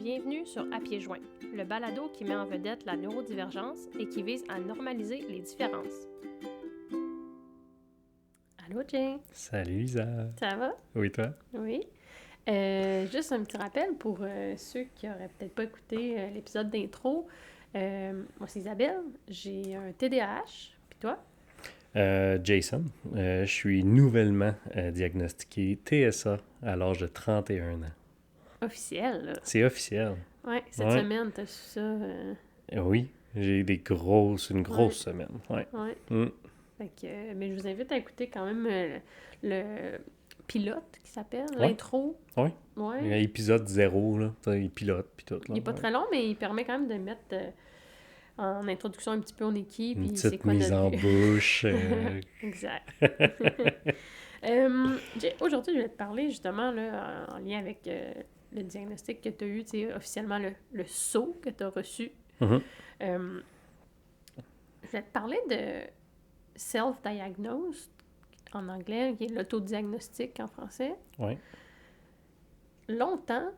Bienvenue sur À pieds joints, le balado qui met en vedette la neurodivergence et qui vise à normaliser les différences. Allô, Jane? Salut Lisa! Ça va? Oui, toi? Oui. Juste un petit rappel pour ceux qui n'auraient peut-être pas écouté l'épisode d'intro. Moi, c'est Isabelle, j'ai un TDAH, puis toi? Jason, je suis nouvellement diagnostiqué TSA à l'âge de 31 ans. Officiel, là. C'est officiel. Ouais, cette Ouais. semaine, t'as su ça. Oui, j'ai une grosse semaine. Ouais. Ouais. Mm. Fait que, mais je vous invite à écouter quand même le pilote qui s'appelle, Ouais. l'intro. Oui. Ouais. Épisode 0, là. Il pilote, puis tout. Là. Il est pas très long, mais il permet quand même de mettre en introduction un petit peu on est qui, Une puis petite c'est quoi mise notre en but. bouche. Exact. Aujourd'hui, je vais te parler justement là, en lien avec le diagnostic que tu as eu, officiellement le saut que tu as reçu. Mhm. Je vais te parler de self-diagnose en anglais, qui est l'autodiagnostic en français. Oui. Longtemps,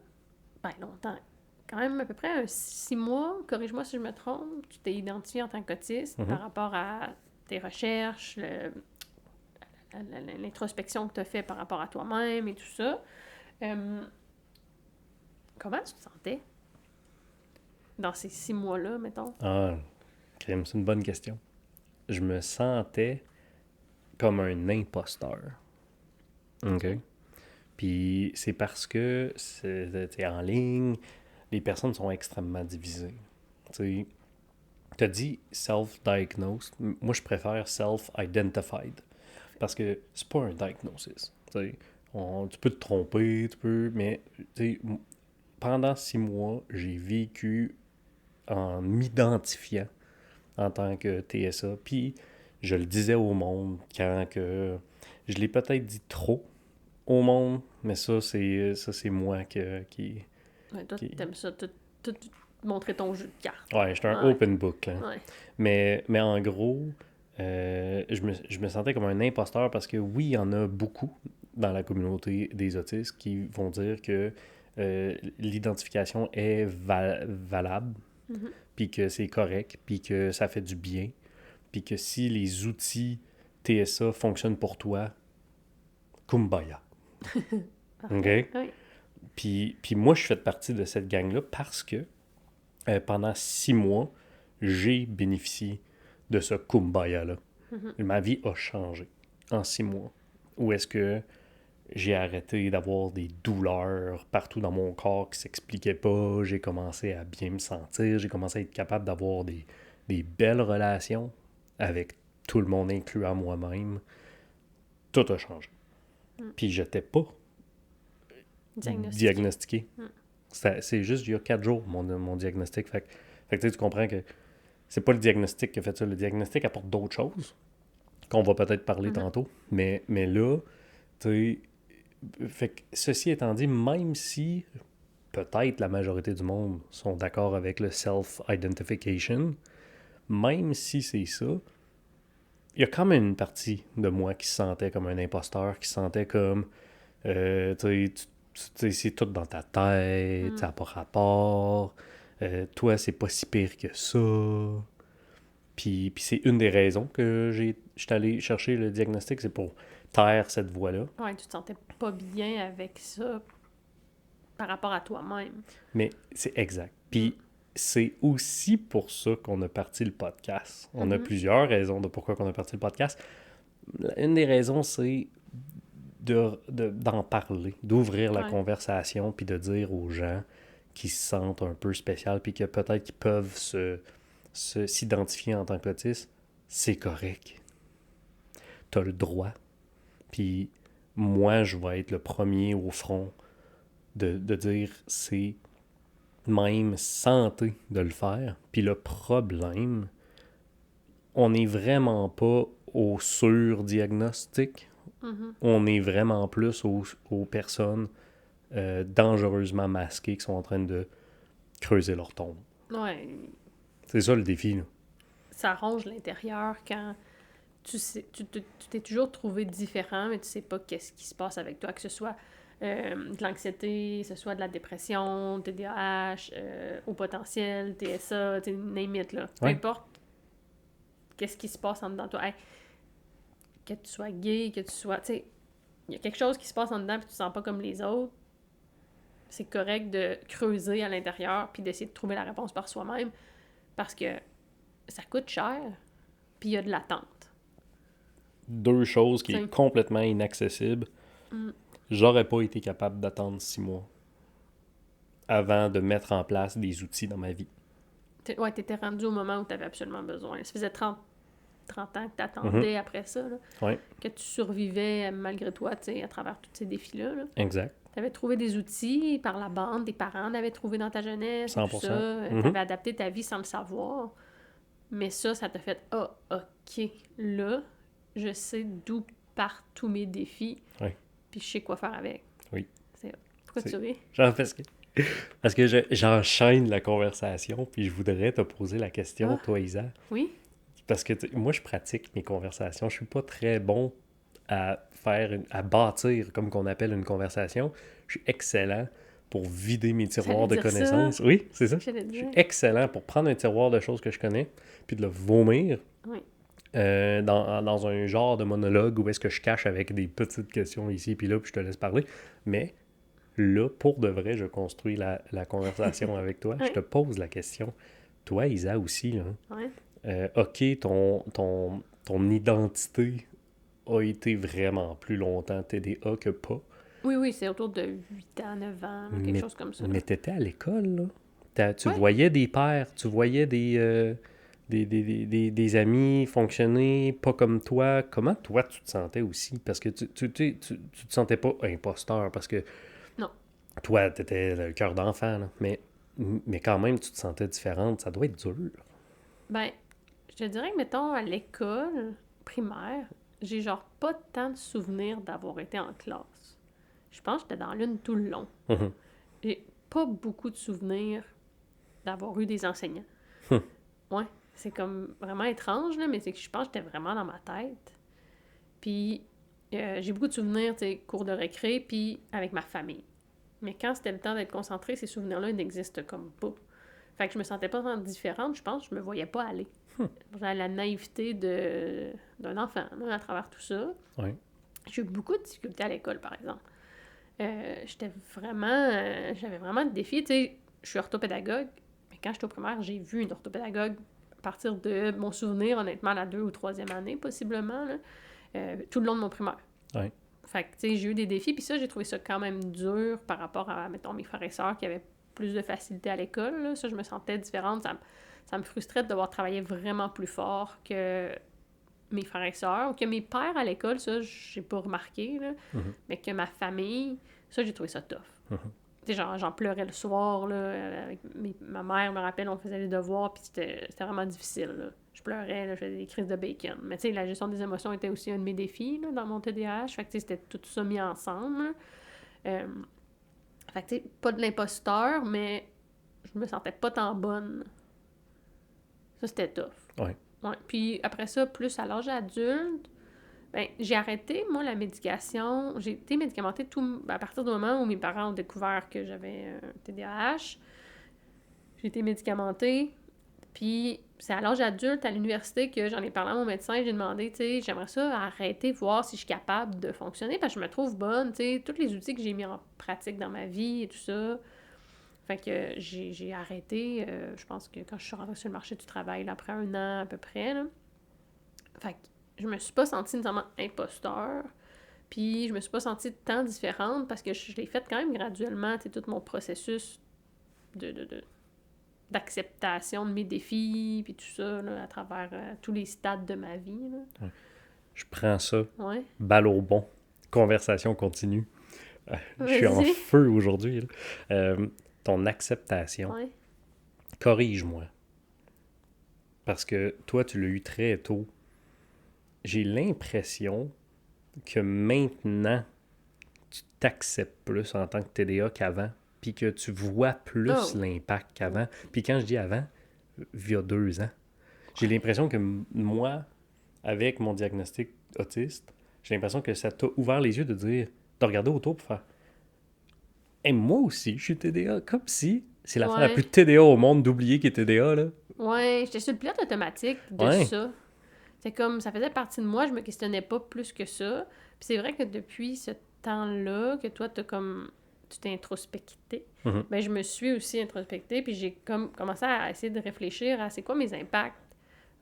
quand même à peu près 6 mois, corrige-moi si je me trompe, tu t'es identifié en tant qu'autiste par rapport à tes recherches, l'introspection que tu as fait par rapport à toi-même et tout ça. Comment tu te sentais dans ces 6 mois-là, mettons? Ah, crème, c'est une bonne question. Je me sentais comme un imposteur. OK? Puis c'est parce que c'est en ligne, les personnes sont extrêmement divisées. Tu as dit self-diagnosed. Moi, je préfère self-identified. Parce que c'est pas un diagnosis. Tu peux te tromper, mais pendant 6 mois, j'ai vécu en m'identifiant en tant que TSA. Puis je le disais au monde quand que je l'ai peut-être dit trop au monde, mais ça c'est moi qui Ouais, toi, t'aimes ça, tout montrer ton jeu de cartes. ouais, j'étais un Ouais. open book là. Ouais. Mais en gros, je me sentais comme un imposteur parce que oui, il y en a beaucoup dans la communauté des autistes qui vont dire que l'identification est valable, puis que c'est correct, puis que ça fait du bien, puis que si les outils TSA fonctionnent pour toi, kumbaya. OK? Oui. Puis moi, je fais partie de cette gang-là parce que pendant 6 mois, j'ai bénéficié de ce kumbaya-là. Ma vie a changé en 6 mois. Où est-ce que j'ai arrêté d'avoir des douleurs partout dans mon corps qui ne s'expliquaient pas. J'ai commencé à bien me sentir. J'ai commencé à être capable d'avoir des belles relations avec tout le monde, incluant moi-même. Tout a changé. Puis j'étais pas diagnostiqué. C'est juste il y a 4 jours, mon diagnostic. Fait que tu comprends que c'est pas le diagnostic qui a fait ça. Le diagnostic apporte d'autres choses qu'on va peut-être parler tantôt. Mais là, tu sais, fait que ceci étant dit, même si peut-être la majorité du monde sont d'accord avec le self-identification, même si c'est ça, il y a quand même une partie de moi qui se sentait comme un imposteur, qui se sentait comme, tu sais, c'est tout dans ta tête, ça n'a pas rapport, toi, c'est pas si pire que ça. Puis c'est une des raisons que je suis allé chercher le diagnostic, c'est pour taire cette voix-là. Ouais, tu te sentais pas bien avec ça par rapport à toi-même. Mais c'est exact. Puis c'est aussi pour ça qu'on a parti le podcast. On a plusieurs raisons de pourquoi on a parti le podcast. Une des raisons, c'est d'en parler, d'ouvrir la conversation, puis de dire aux gens qui se sentent un peu spécial, puis que peut-être qu'ils peuvent s'identifier en tant qu'autiste, c'est correct. T'as le droit. Puis moi, je vais être le premier au front de dire c'est même santé de le faire. Puis le problème, on n'est vraiment pas au surdiagnostic. On est vraiment plus aux personnes dangereusement masquées qui sont en train de creuser leur tombe. Ouais. C'est ça le défi, là. Ça ronge l'intérieur quand tu t'es toujours trouvé différent, mais tu sais pas qu'est-ce qui se passe avec toi, que ce soit de l'anxiété, que ce soit de la dépression, TDAH, au potentiel, TSA, name it, là. Peu Ouais. importe qu'est-ce qui se passe en dedans de toi. Hey, que tu sois gay, que tu sois... Tu sais, il y a quelque chose qui se passe en dedans puis tu te sens pas comme les autres. C'est correct de creuser à l'intérieur puis d'essayer de trouver la réponse par soi-même parce que ça coûte cher puis il y a de l'attente. 2 choses qui T'sais. est complètement inaccessible. J'aurais pas été capable d'attendre 6 mois avant de mettre en place des outils dans ma vie. Ouais, t'étais rendu au moment où t'avais absolument besoin. Ça faisait 30 ans que t'attendais après ça, là, Ouais. que tu survivais malgré toi, tu sais, à travers tous ces défis-là. Là. Exact. T'avais trouvé des outils par la bande, des parents l'avaient trouvé dans ta jeunesse, 100%. tout ça. T'avais adapté ta vie sans le savoir. Mais ça t'a fait « Ah, OK, là, je sais d'où partent tous mes défis, Ouais. puis je sais quoi faire avec. » Oui. Pourquoi tu ris? Genre parce que j'enchaîne la conversation, puis je voudrais te poser la question, toi, Isa. Oui? Parce que moi, je pratique mes conversations. Je suis pas très bon à bâtir, comme qu'on appelle une conversation. Je suis excellent pour vider mes tiroirs de J'allais dire connaissances. ça. Oui, c'est ça. J'allais Je dire. suis excellent pour prendre un tiroir de choses que je connais, puis de le vomir Oui. dans un genre de monologue où est-ce que je cache avec des petites questions ici puis là, puis je te laisse parler. Mais là, pour de vrai, je construis la conversation avec toi. Oui. Je te pose la question. Toi, Isa, aussi, là. Ouais. OK, ton identité a été vraiment plus longtemps TDA que pas. Oui, c'est autour de 8 ans, 9 ans, quelque chose comme ça. Mais t'étais à l'école, là. Tu Ouais. voyais des pères, tu voyais des amis fonctionner pas comme toi. Comment toi, tu te sentais aussi? Parce que tu te sentais pas imposteur, parce que Non. toi, t'étais le cœur d'enfant, là. Mais quand même, tu te sentais différente. Ça doit être dur. Ben, je te dirais que, mettons, à l'école primaire, j'ai genre pas tant de souvenirs d'avoir été en classe. Je pense que j'étais dans l'une tout le long. Mhm. J'ai pas beaucoup de souvenirs d'avoir eu des enseignants. Ouais, c'est comme vraiment étrange, là, mais c'est que je pense que j'étais vraiment dans ma tête. Puis, j'ai beaucoup de souvenirs, tu sais, cours de récré, puis avec ma famille. Mais quand c'était le temps d'être concentré, ces souvenirs-là, ils n'existent comme pas. Fait que je me sentais pas vraiment différente, je pense, je me voyais pas aller. J'avais la naïveté d'un enfant, là, à travers tout ça. Ouais. J'ai eu beaucoup de difficultés à l'école, par exemple. J'avais vraiment de défis. Tu sais, je suis orthopédagogue, mais quand j'étais au primaire, j'ai vu une orthopédagogue à partir de mon souvenir, honnêtement, à la 2e ou 3e année, possiblement, là, tout le long de mon primaire. Ouais. Fait que, tu sais, j'ai eu des défis, puis ça, j'ai trouvé ça quand même dur par rapport à, mettons, mes frères et sœurs qui avaient plus de facilité à l'école, là. Ça, je me sentais différente. Ça me frustrait de devoir travailler vraiment plus fort que mes frères et sœurs, ou que mes pères à l'école, ça, j'ai pas remarqué, là. Mais que ma famille, ça, j'ai trouvé ça tough. Tu sais, genre, j'en pleurais le soir, là, avec ma mère me rappelle, on faisait les devoirs, puis c'était vraiment difficile, là. Je pleurais, là, je faisais des crises de bacon. Mais tu sais, la gestion des émotions était aussi un de mes défis, là, dans mon TDAH. Fait que, tu sais, c'était tout ça mis ensemble. Fait que, tu sais, pas de l'imposteur, mais je me sentais pas tant bonne. Ça, c'était tough. Ouais. Ouais. Puis après ça, plus à l'âge adulte, ben, j'ai arrêté, moi, la médication. J'ai été médicamentée à partir du moment où mes parents ont découvert que j'avais un TDAH. J'ai été médicamentée. Puis c'est à l'âge adulte, à l'université, que j'en ai parlé à mon médecin. J'ai demandé, tu sais, j'aimerais ça arrêter, voir si je suis capable de fonctionner, parce que je me trouve bonne, tu sais, tous les outils que j'ai mis en pratique dans ma vie et tout ça. Fait que j'ai arrêté, je pense que quand je suis rentrée sur le marché du travail, là, après 1 an à peu près, là. Fait que je me suis pas sentie nécessairement imposteur, puis je me suis pas sentie tant différente, parce que je l'ai fait quand même graduellement, tu sais, tout mon processus d'acceptation de mes défis, puis tout ça, là, à travers tous les stades de ma vie. Là. Ouais. Je prends ça, Ouais. balle au bon, conversation continue. Je suis en feu aujourd'hui. Ton acceptation, ouais. Corrige-moi. Parce que toi, tu l'as eu très tôt. J'ai l'impression que maintenant, tu t'acceptes plus en tant que TDA qu'avant, puis que tu vois plus l'impact qu'avant. Puis quand je dis avant, il y a 2 ans, j'ai l'impression que moi, avec mon diagnostic autiste, j'ai l'impression que ça t'a ouvert les yeux de dire, de regarder autour pour faire « Hey, moi aussi, je suis TDA. » Comme si c'est l'affaire la Ouais. plus TDA au monde d'oublier qu'il est TDA, là. Ouais, j'étais sur le pilote automatique de Ouais. ça. C'est comme, ça faisait partie de moi, je me questionnais pas plus que ça. Puis c'est vrai que depuis ce temps-là, que toi, tu t'es introspecté, Mhm. ben je me suis aussi introspectée, puis j'ai comme commencé à essayer de réfléchir à c'est quoi mes impacts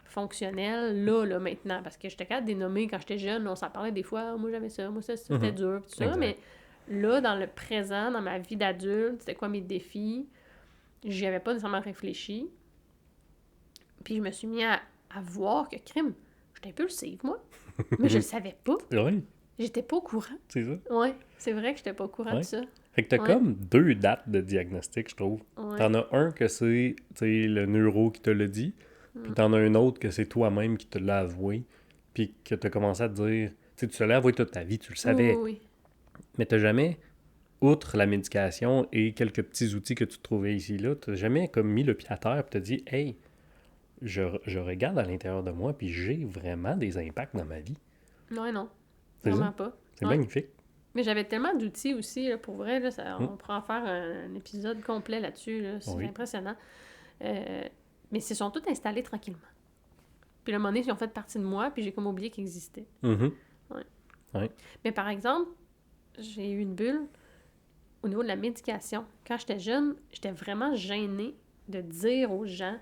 fonctionnels là, maintenant. Parce que j'étais capable de les nommer quand j'étais jeune, on s'en parlait des fois, ah, moi j'avais ça, moi ça, c'était dur, puis tout ça, Exact. mais là, dans le présent, dans ma vie d'adulte, c'était quoi mes défis? J'y avais pas nécessairement réfléchi. Puis je me suis mis à voir que crime, j'étais impulsive, moi. Mais je le savais pas. Oui, J'étais pas au courant. c'est ça. Ouais, c'est vrai que j'étais pas au courant Ouais. de ça. Fait que t'as Ouais. comme 2 dates de diagnostic, je trouve. Ouais. T'en as un que c'est, tu sais, le neuro qui te l'a dit, puis t'en as un autre que c'est toi-même qui te l'a avoué, puis que t'as commencé à te dire, tu sais, tu te l'as avoué toute ta vie, tu le savais, Oui. mais t'as jamais, outre la médication et quelques petits outils que tu trouvais ici là, t'as jamais comme mis le pied à terre et t'as dit, hey, je regarde à l'intérieur de moi, puis j'ai vraiment des impacts dans ma vie. Ouais, non. C'est Vraiment ça? pas. C'est Ouais. magnifique. Mais j'avais tellement d'outils aussi, là, pour vrai, là, on pourrait en faire un épisode complet là-dessus, là, c'est Oui. impressionnant. Mais ils se sont tous installés tranquillement. Puis le moment donné, ils ont fait partie de moi, puis j'ai comme oublié qu'ils existaient. Mhm. Mais par exemple, j'ai eu une bulle au niveau de la médication. Quand j'étais jeune, j'étais vraiment gênée de dire aux gens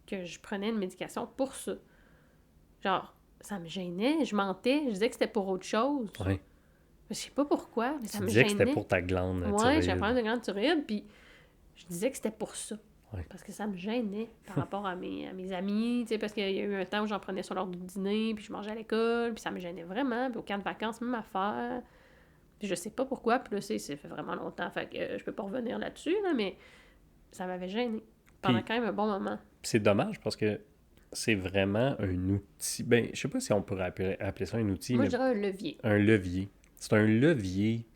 que je prenais une médication pour ça. Genre, ça me gênait, je mentais, je disais que c'était pour autre chose. Ouais. Je sais pas pourquoi, mais ça Tu me disais gênait. que c'était pour ta glande Ouais, thyroïde. j'ai un problème de glande thyroïde, puis je disais que c'était pour ça. Ouais. Parce que ça me gênait par rapport à mes amis, tu sais, parce qu'il y a eu un temps où j'en prenais sur l'heure du dîner, puis je mangeais à l'école, puis ça me gênait vraiment, puis au camp de vacances, même affaire. Puis je sais pas pourquoi, puis là, ça fait vraiment longtemps, fait que je peux pas revenir là-dessus, là, mais ça m'avait gêné pendant Puis- quand même un bon moment. Puis c'est dommage parce que c'est vraiment un outil. Ben, je sais pas si on pourrait appeler ça un outil, Moi, mais je dirais un levier un levier. C'est un levier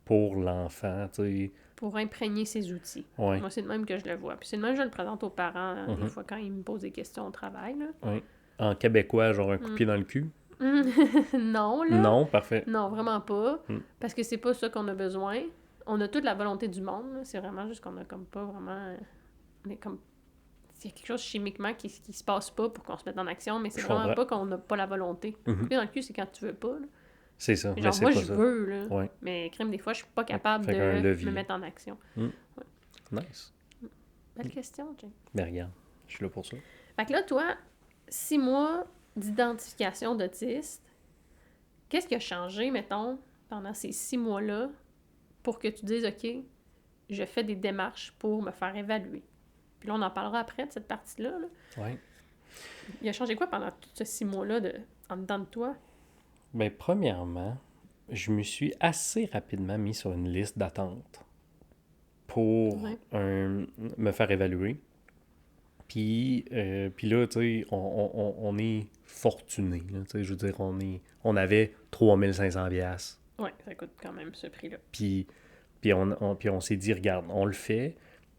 pour l'enfant, tu sais. pour imprégner ses outils. Ouais. Moi, c'est de même que je le vois. Puis c'est de même que je le présente aux parents, des Mhm. fois, quand ils me posent des questions au travail, là. Ouais. En québécois, genre un coup de pied dans le cul. Non, là. Non, parfait. Non, vraiment pas. Mm. Parce que c'est pas ça qu'on a besoin. On a toute la volonté du monde. Là. C'est vraiment juste qu'on a comme pas vraiment... On est comme... Il y a quelque chose chimiquement qui se passe pas pour qu'on se mette en action, mais c'est Je vraiment comprends. pas qu'on n'a pas la volonté. Mhm. Puis dans le cul, c'est quand tu veux pas. Là. C'est ça. Mais Mais genre, c'est moi, pas je ça. veux, là. Ouais. Mais crime, des fois, je suis pas capable Fait qu'un de levier. me mettre en action. Nice. Belle question, Jane. Ben regarde, je suis là pour ça. Fait que là, toi, 6 mois d'identification d'autiste, qu'est-ce qui a changé, mettons, pendant ces 6 mois-là, pour que tu dises, OK, je fais des démarches pour me faire évaluer? Puis là, on en parlera après de cette partie-là. Là. Ouais. Il a changé quoi pendant tous ces 6 mois-là en dedans de toi? Ben, premièrement, je me suis assez rapidement mis sur une liste d'attente pour Ouais. me faire évaluer. Puis là, tu sais, on est fortuné. Tu sais, je veux dire, on avait 3500 $. Ouais, ça coûte quand même ce prix-là. Puis on s'est dit, regarde, on le fait.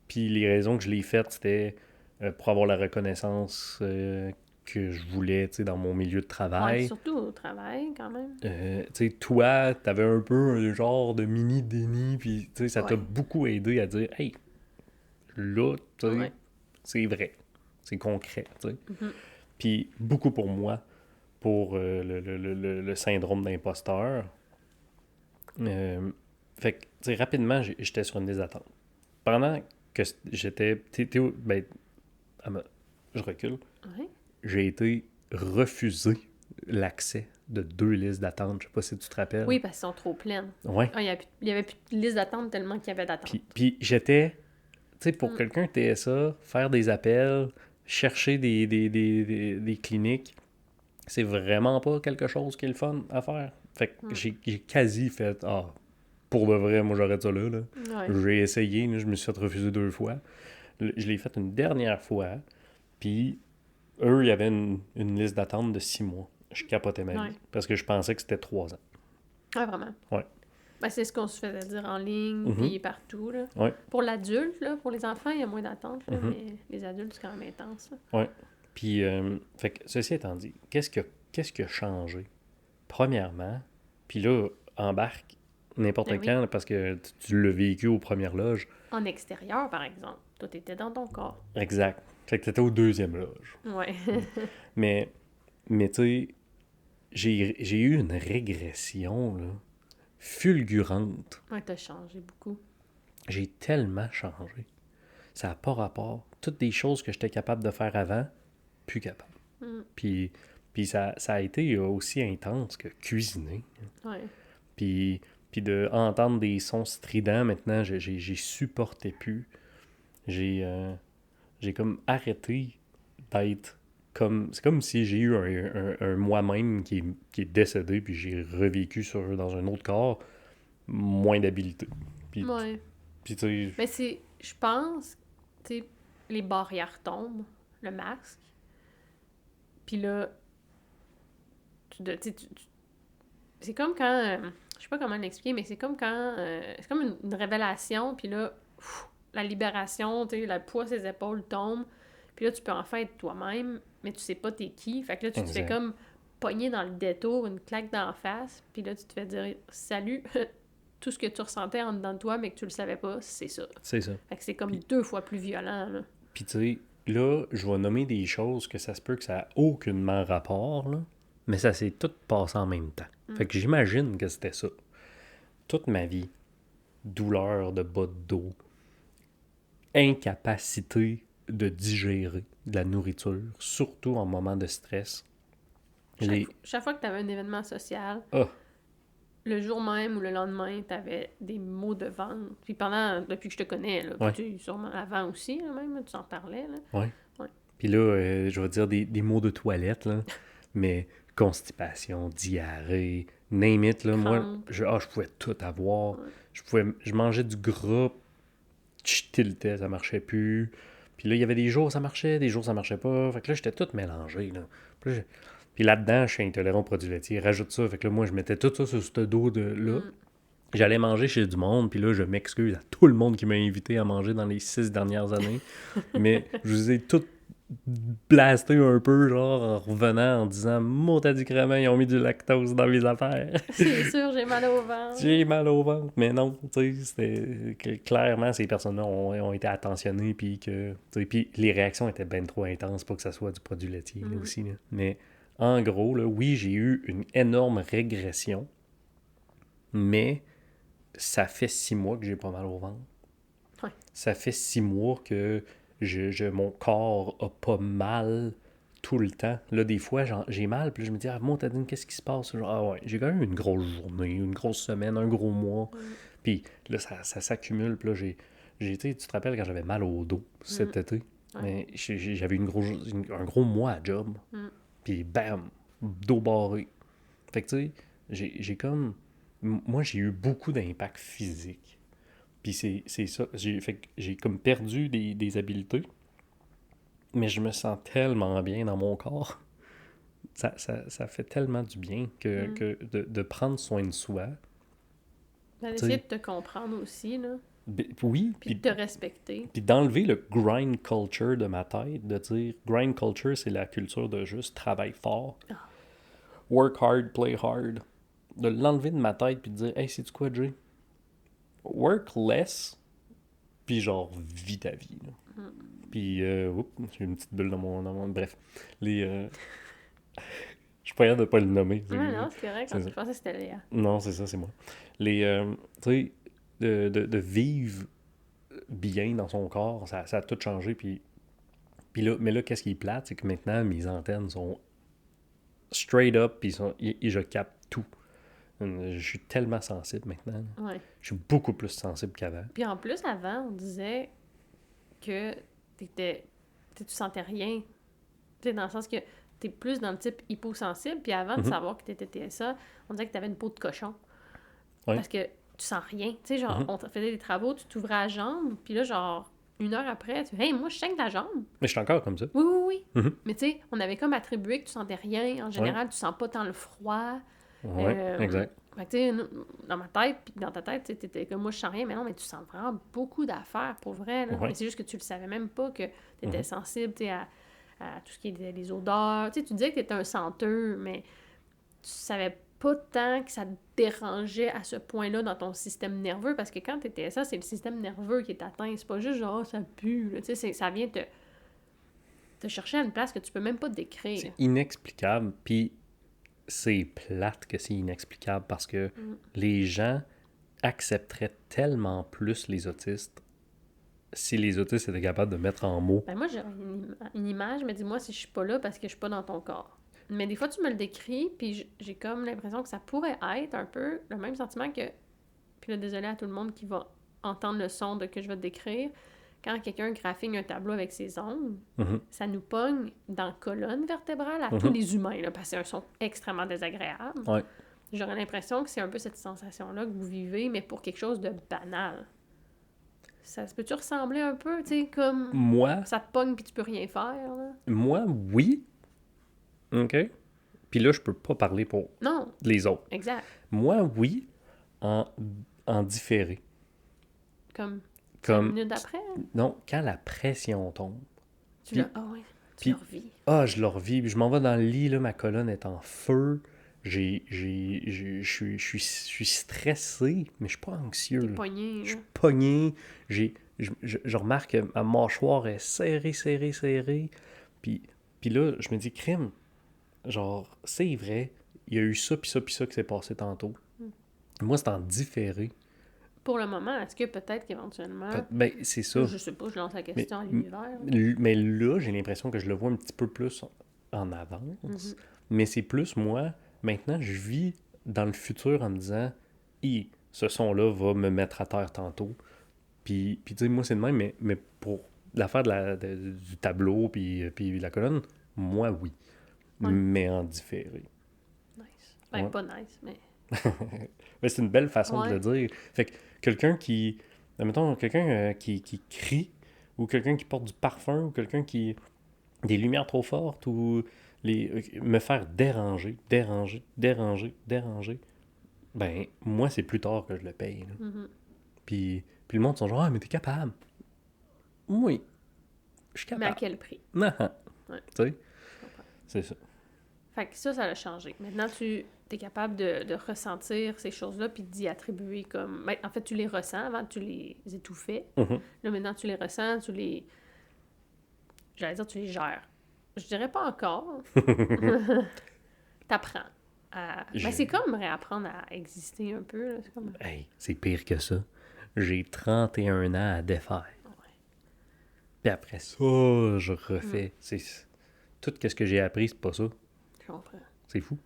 Puis les raisons que je l'ai faites, c'était pour avoir la reconnaissance que je voulais, tu sais, dans mon milieu de Ouais, travail. surtout au travail, quand même. Tu sais, toi, t'avais un peu un genre de mini déni, puis tu sais, ça t'a Ouais. beaucoup aidé à dire, hey, là, tu sais, Ouais. c'est vrai, c'est concret, tu sais. Mhm. Puis beaucoup pour moi, pour le syndrome d'imposteur. Fait que, tu sais, rapidement, j'étais sur une liste d'attente. Pendant que j'étais, ben, je recule, Ouais. j'ai été refusé l'accès de 2 listes d'attente. Je sais pas si tu te rappelles. Oui, parce qu'ils sont trop pleines. Ouais. Ah, il y avait plus de liste d'attente tellement qu'il y avait d'attente. Puis j'étais, tu sais, pour quelqu'un TSA, faire des appels, chercher des cliniques, c'est vraiment pas quelque chose qui est le fun à faire. Fait que j'ai quasi fait, pour de vrai, moi j'arrête ça là. Ouais. J'ai essayé, là, je me suis fait refuser 2 fois. Je l'ai fait une dernière fois, puis eux, il y avait une liste d'attente de 6 mois. Je capotais ma Ouais. vie, parce que je pensais que c'était 3 ans. Ah, vraiment? Ouais. Ben, c'est ce qu'on se faisait dire en ligne, Mhm. puis partout, là. Ouais. Pour l'adulte, là, pour les enfants, il y a moins d'attente, là, Mhm. mais les adultes, c'est quand même intense, là. Puis, fait que, ceci étant dit, qu'est-ce qui a qu'est-ce qui a changé? Premièrement, puis là, embarque n'importe Ben oui. quand, là, parce que tu l'as vécu aux premières loges. En extérieur, par exemple. Toi, t'étais dans ton corps. Exact. Fait que t'étais au deuxième loge. Ouais. Mais, mais tu sais, j'ai eu une régression, là, fulgurante. Ouais, t'as changé beaucoup. J'ai tellement changé. Ça n'a pas rapport. Toutes des choses que j'étais capable de faire avant, plus capable. Mm. Puis ça a été aussi intense que cuisiner. Ouais. Puis de entendre des sons stridents, maintenant, j'ai supporté plus. J'ai comme arrêté d'être comme... C'est comme si j'ai eu un moi-même qui est décédé, puis j'ai revécu dans un autre corps, moins d'habileté. Puis, Ouais. puis tu sais, Mais c'est... Je pense, tu sais, les barrières tombent, le masque. Puis là, c'est comme quand... je sais pas comment l'expliquer, mais c'est comme quand... c'est comme une révélation, puis là, la libération, tu sais, le poids ses épaules tombe. Puis là, tu peux enfin être toi-même, mais tu sais pas t'es qui. Fait que là, tu te fais exact. comme pogner dans le détour, une claque d'en face, puis là, tu te fais dire « Salut! » Tout ce que tu ressentais en dedans de toi, mais que tu le savais pas, c'est ça. C'est ça. Fait que c'est comme Puis, 2 fois plus violent, là. puis tu sais, là, je vais nommer des choses que ça se peut que ça n'a aucunement rapport, là, mais ça s'est tout passé en même temps. Fait que j'imagine que c'était ça. Toute ma vie, douleur de bas de dos, incapacité de digérer de la nourriture, surtout en moment de stress. Chaque fois que tu avais un événement social, Ah, le jour même ou le lendemain, tu avais des maux de ventre. Puis depuis que je te connais, là, ouais, puis sûrement avant aussi, là, même, tu en parlais, là. ouais. Ouais. Puis là, je vais dire des mots de toilette, là, mais constipation, diarrhée, name it, là, moi, Crampes. je pouvais tout avoir. Ouais. Je mangeais du gras, je tiltais, ça marchait plus. Puis là, il y avait des jours où ça marchait, des jours où ça marchait pas. Fait que là, j'étais tout mélangé, là. Puis là-dedans, je suis intolérant aux produits laitiers. Rajoute ça. Fait que là, moi, je mettais tout ça sur ce dos de là. J'allais manger chez du monde, puis là, je m'excuse à tout le monde qui m'a invité à manger dans les 6 dernières années. Mais je vous ai tout blasté un peu, genre, en revenant, en disant « Mota du crément, ils ont mis du lactose dans mes affaires. » C'est sûr, j'ai mal au ventre. J'ai mal au ventre. Mais non, tu sais, c'était... Clairement, ces personnes-là ont été attentionnées, puis que... Puis les réactions étaient bien trop intenses pour que ça soit du produit laitier, là, aussi, là. Mais en gros, là, oui, j'ai eu une énorme régression, mais ça fait 6 mois que j'ai pas mal au ventre. Ouais. Ça fait 6 mois que mon corps a pas mal tout le temps. Là, des fois, j'ai mal, puis là, je me dis, ah, Montadine, qu'est-ce qui se passe? Genre, ah ouais, j'ai quand même une grosse journée, une grosse semaine, un gros mois. Puis là, ça s'accumule, puis là, tu te rappelles quand j'avais mal au dos cet été? Ouais. Mais j'avais un gros mois à job. Puis bam, dos barré. Fait que tu sais, j'ai comme... Moi, j'ai eu beaucoup d'impact physique. Puis c'est ça. Fait que j'ai comme perdu des habiletés, mais je me sens tellement bien dans mon corps. Ça fait tellement du bien que de prendre soin de soi. D'essayer de te comprendre aussi, là. Oui, Puis de te respecter. puis d'enlever le grind culture de ma tête, de dire grind culture, c'est la culture de juste travail fort. Work hard, play hard. De l'enlever de ma tête puis de dire, hey, c'est-tu quoi, Jay? Work less, puis genre, vis ta vie. Là. Puis, oups, j'ai une petite bulle dans mon... Bref, je suis pas capable de pas le nommer. Non, c'est correct. C'est Je pensais que c'était Léa. Non, c'est ça, c'est moi. Tu sais, de vivre bien dans son corps, ça a tout changé. Puis là, mais là, qu'est-ce qui est plate, c'est que maintenant, mes antennes sont straight up, puis je capte tout. Je suis tellement sensible maintenant. Ouais. Je suis beaucoup plus sensible qu'avant. Puis en plus, avant, on disait que tu sentais rien. Tu sais, dans le sens que t'es plus dans le type hyposensible, puis avant de savoir que t'étais TSA, on disait que t'avais une peau de cochon. Ouais. Parce que tu sens rien. Tu sais, genre, on faisait des travaux, tu t'ouvrais la jambe, puis là, genre, 1 heure après, tu hey, moi, je saigne la jambe. Mais je suis encore comme ça. Oui. Mais tu sais, on avait comme attribué que tu sentais rien. En général, tu sens pas tant le froid. Ouais, exact. Fait que, tu sais, dans ma tête, puis dans ta tête, tu étais comme moi, je sens rien, mais non, mais tu sens vraiment beaucoup d'affaires, pour vrai. Là. Ouais. Mais c'est juste que tu le savais même pas que tu étais sensible, tu sais, à à tout ce qui est les odeurs. Tu sais, tu disais que tu étais un senteux, mais tu savais pas tant que ça te dérangeait à ce point-là dans ton système nerveux, parce que quand tu étais ça, c'est le système nerveux qui est atteint. C'est pas juste genre, ça pue. Là. Tu sais, ça vient te chercher à une place que tu peux même pas décrire. C'est inexplicable, puis c'est plate que c'est inexplicable parce que les gens accepteraient tellement plus les autistes si les autistes étaient capables de mettre en mots. Ben moi, j'ai une image, mais dis-moi si je suis pas là parce que je suis pas dans ton corps. Mais des fois, tu me le décris, puis j'ai comme l'impression que ça pourrait être un peu le même sentiment que... Puis là, désolé à tout le monde qui va entendre le son que je vais te décrire. Quand quelqu'un graphigne un tableau avec ses ongles, ça nous pogne dans la colonne vertébrale à tous les humains, là, parce que c'est un son extrêmement désagréable. Ouais. J'aurais l'impression que c'est un peu cette sensation-là que vous vivez, mais pour quelque chose de banal. Ça se peut-tu ressembler un peu, tu sais, comme... Moi, Ça te pogne puis tu peux rien faire, là? oui. OK? Puis là, je peux pas parler pour Non, les autres. exact. Moi, oui, en différé. Comme 5 Comme, minutes après, non, quand la pression tombe, tu puis- l'as... Ah oui, tu puis- le revis. je le revis, puis je m'en vais dans le lit, là, ma colonne est en feu, je suis stressé, mais je suis pas anxieux. T'es là. pogné, Je suis là. pogné, je remarque que ma mâchoire est serrée, puis là, je me dis, crime, genre, c'est vrai, il y a eu ça, puis ça qui s'est passé tantôt. Moi, c'est en différé. Pour le moment, est-ce que peut-être qu'éventuellement... Ben, c'est ça. Je sais pas, je lance la question à l'univers. là. Mais là, j'ai l'impression que je le vois un petit peu plus en avance. Mais c'est plus moi, maintenant, je vis dans le futur en me disant, ce son-là va me mettre à terre tantôt. Puis tu sais, moi, c'est de même, mais pour l'affaire du tableau puis la colonne, moi, oui. Ouais. Mais en différé. Nice. Ben, Ouais. pas nice, mais... Mais c'est une belle façon de Ouais. le dire. Fait que quelqu'un qui... Admettons, quelqu'un qui crie, ou quelqu'un qui porte du parfum, ou quelqu'un qui... des lumières trop fortes, ou me faire déranger. Ben, moi, c'est plus tard que je le paye. Là. Mhm. Puis le monde sont genre, mais t'es capable. Oui, je suis Mais à capable. quel prix? Non. Ouais. Tu sais, Je comprends. c'est ça. Fait que ça a changé. Maintenant, tu es capable de ressentir ces choses-là puis d'y attribuer comme... Ben, en fait, tu les ressens. Avant, tu les étouffais. Mhm. Là, maintenant, tu les ressens, J'allais dire, tu les gères. Je dirais pas encore. T'apprends. Ben, c'est comme réapprendre à exister un peu. Là. C'est comme... Hey, c'est pire que ça. J'ai 31 ans à défaire. Ouais. Puis après ça, je refais. Tout ce que j'ai appris, c'est pas ça. Je comprends. C'est fou.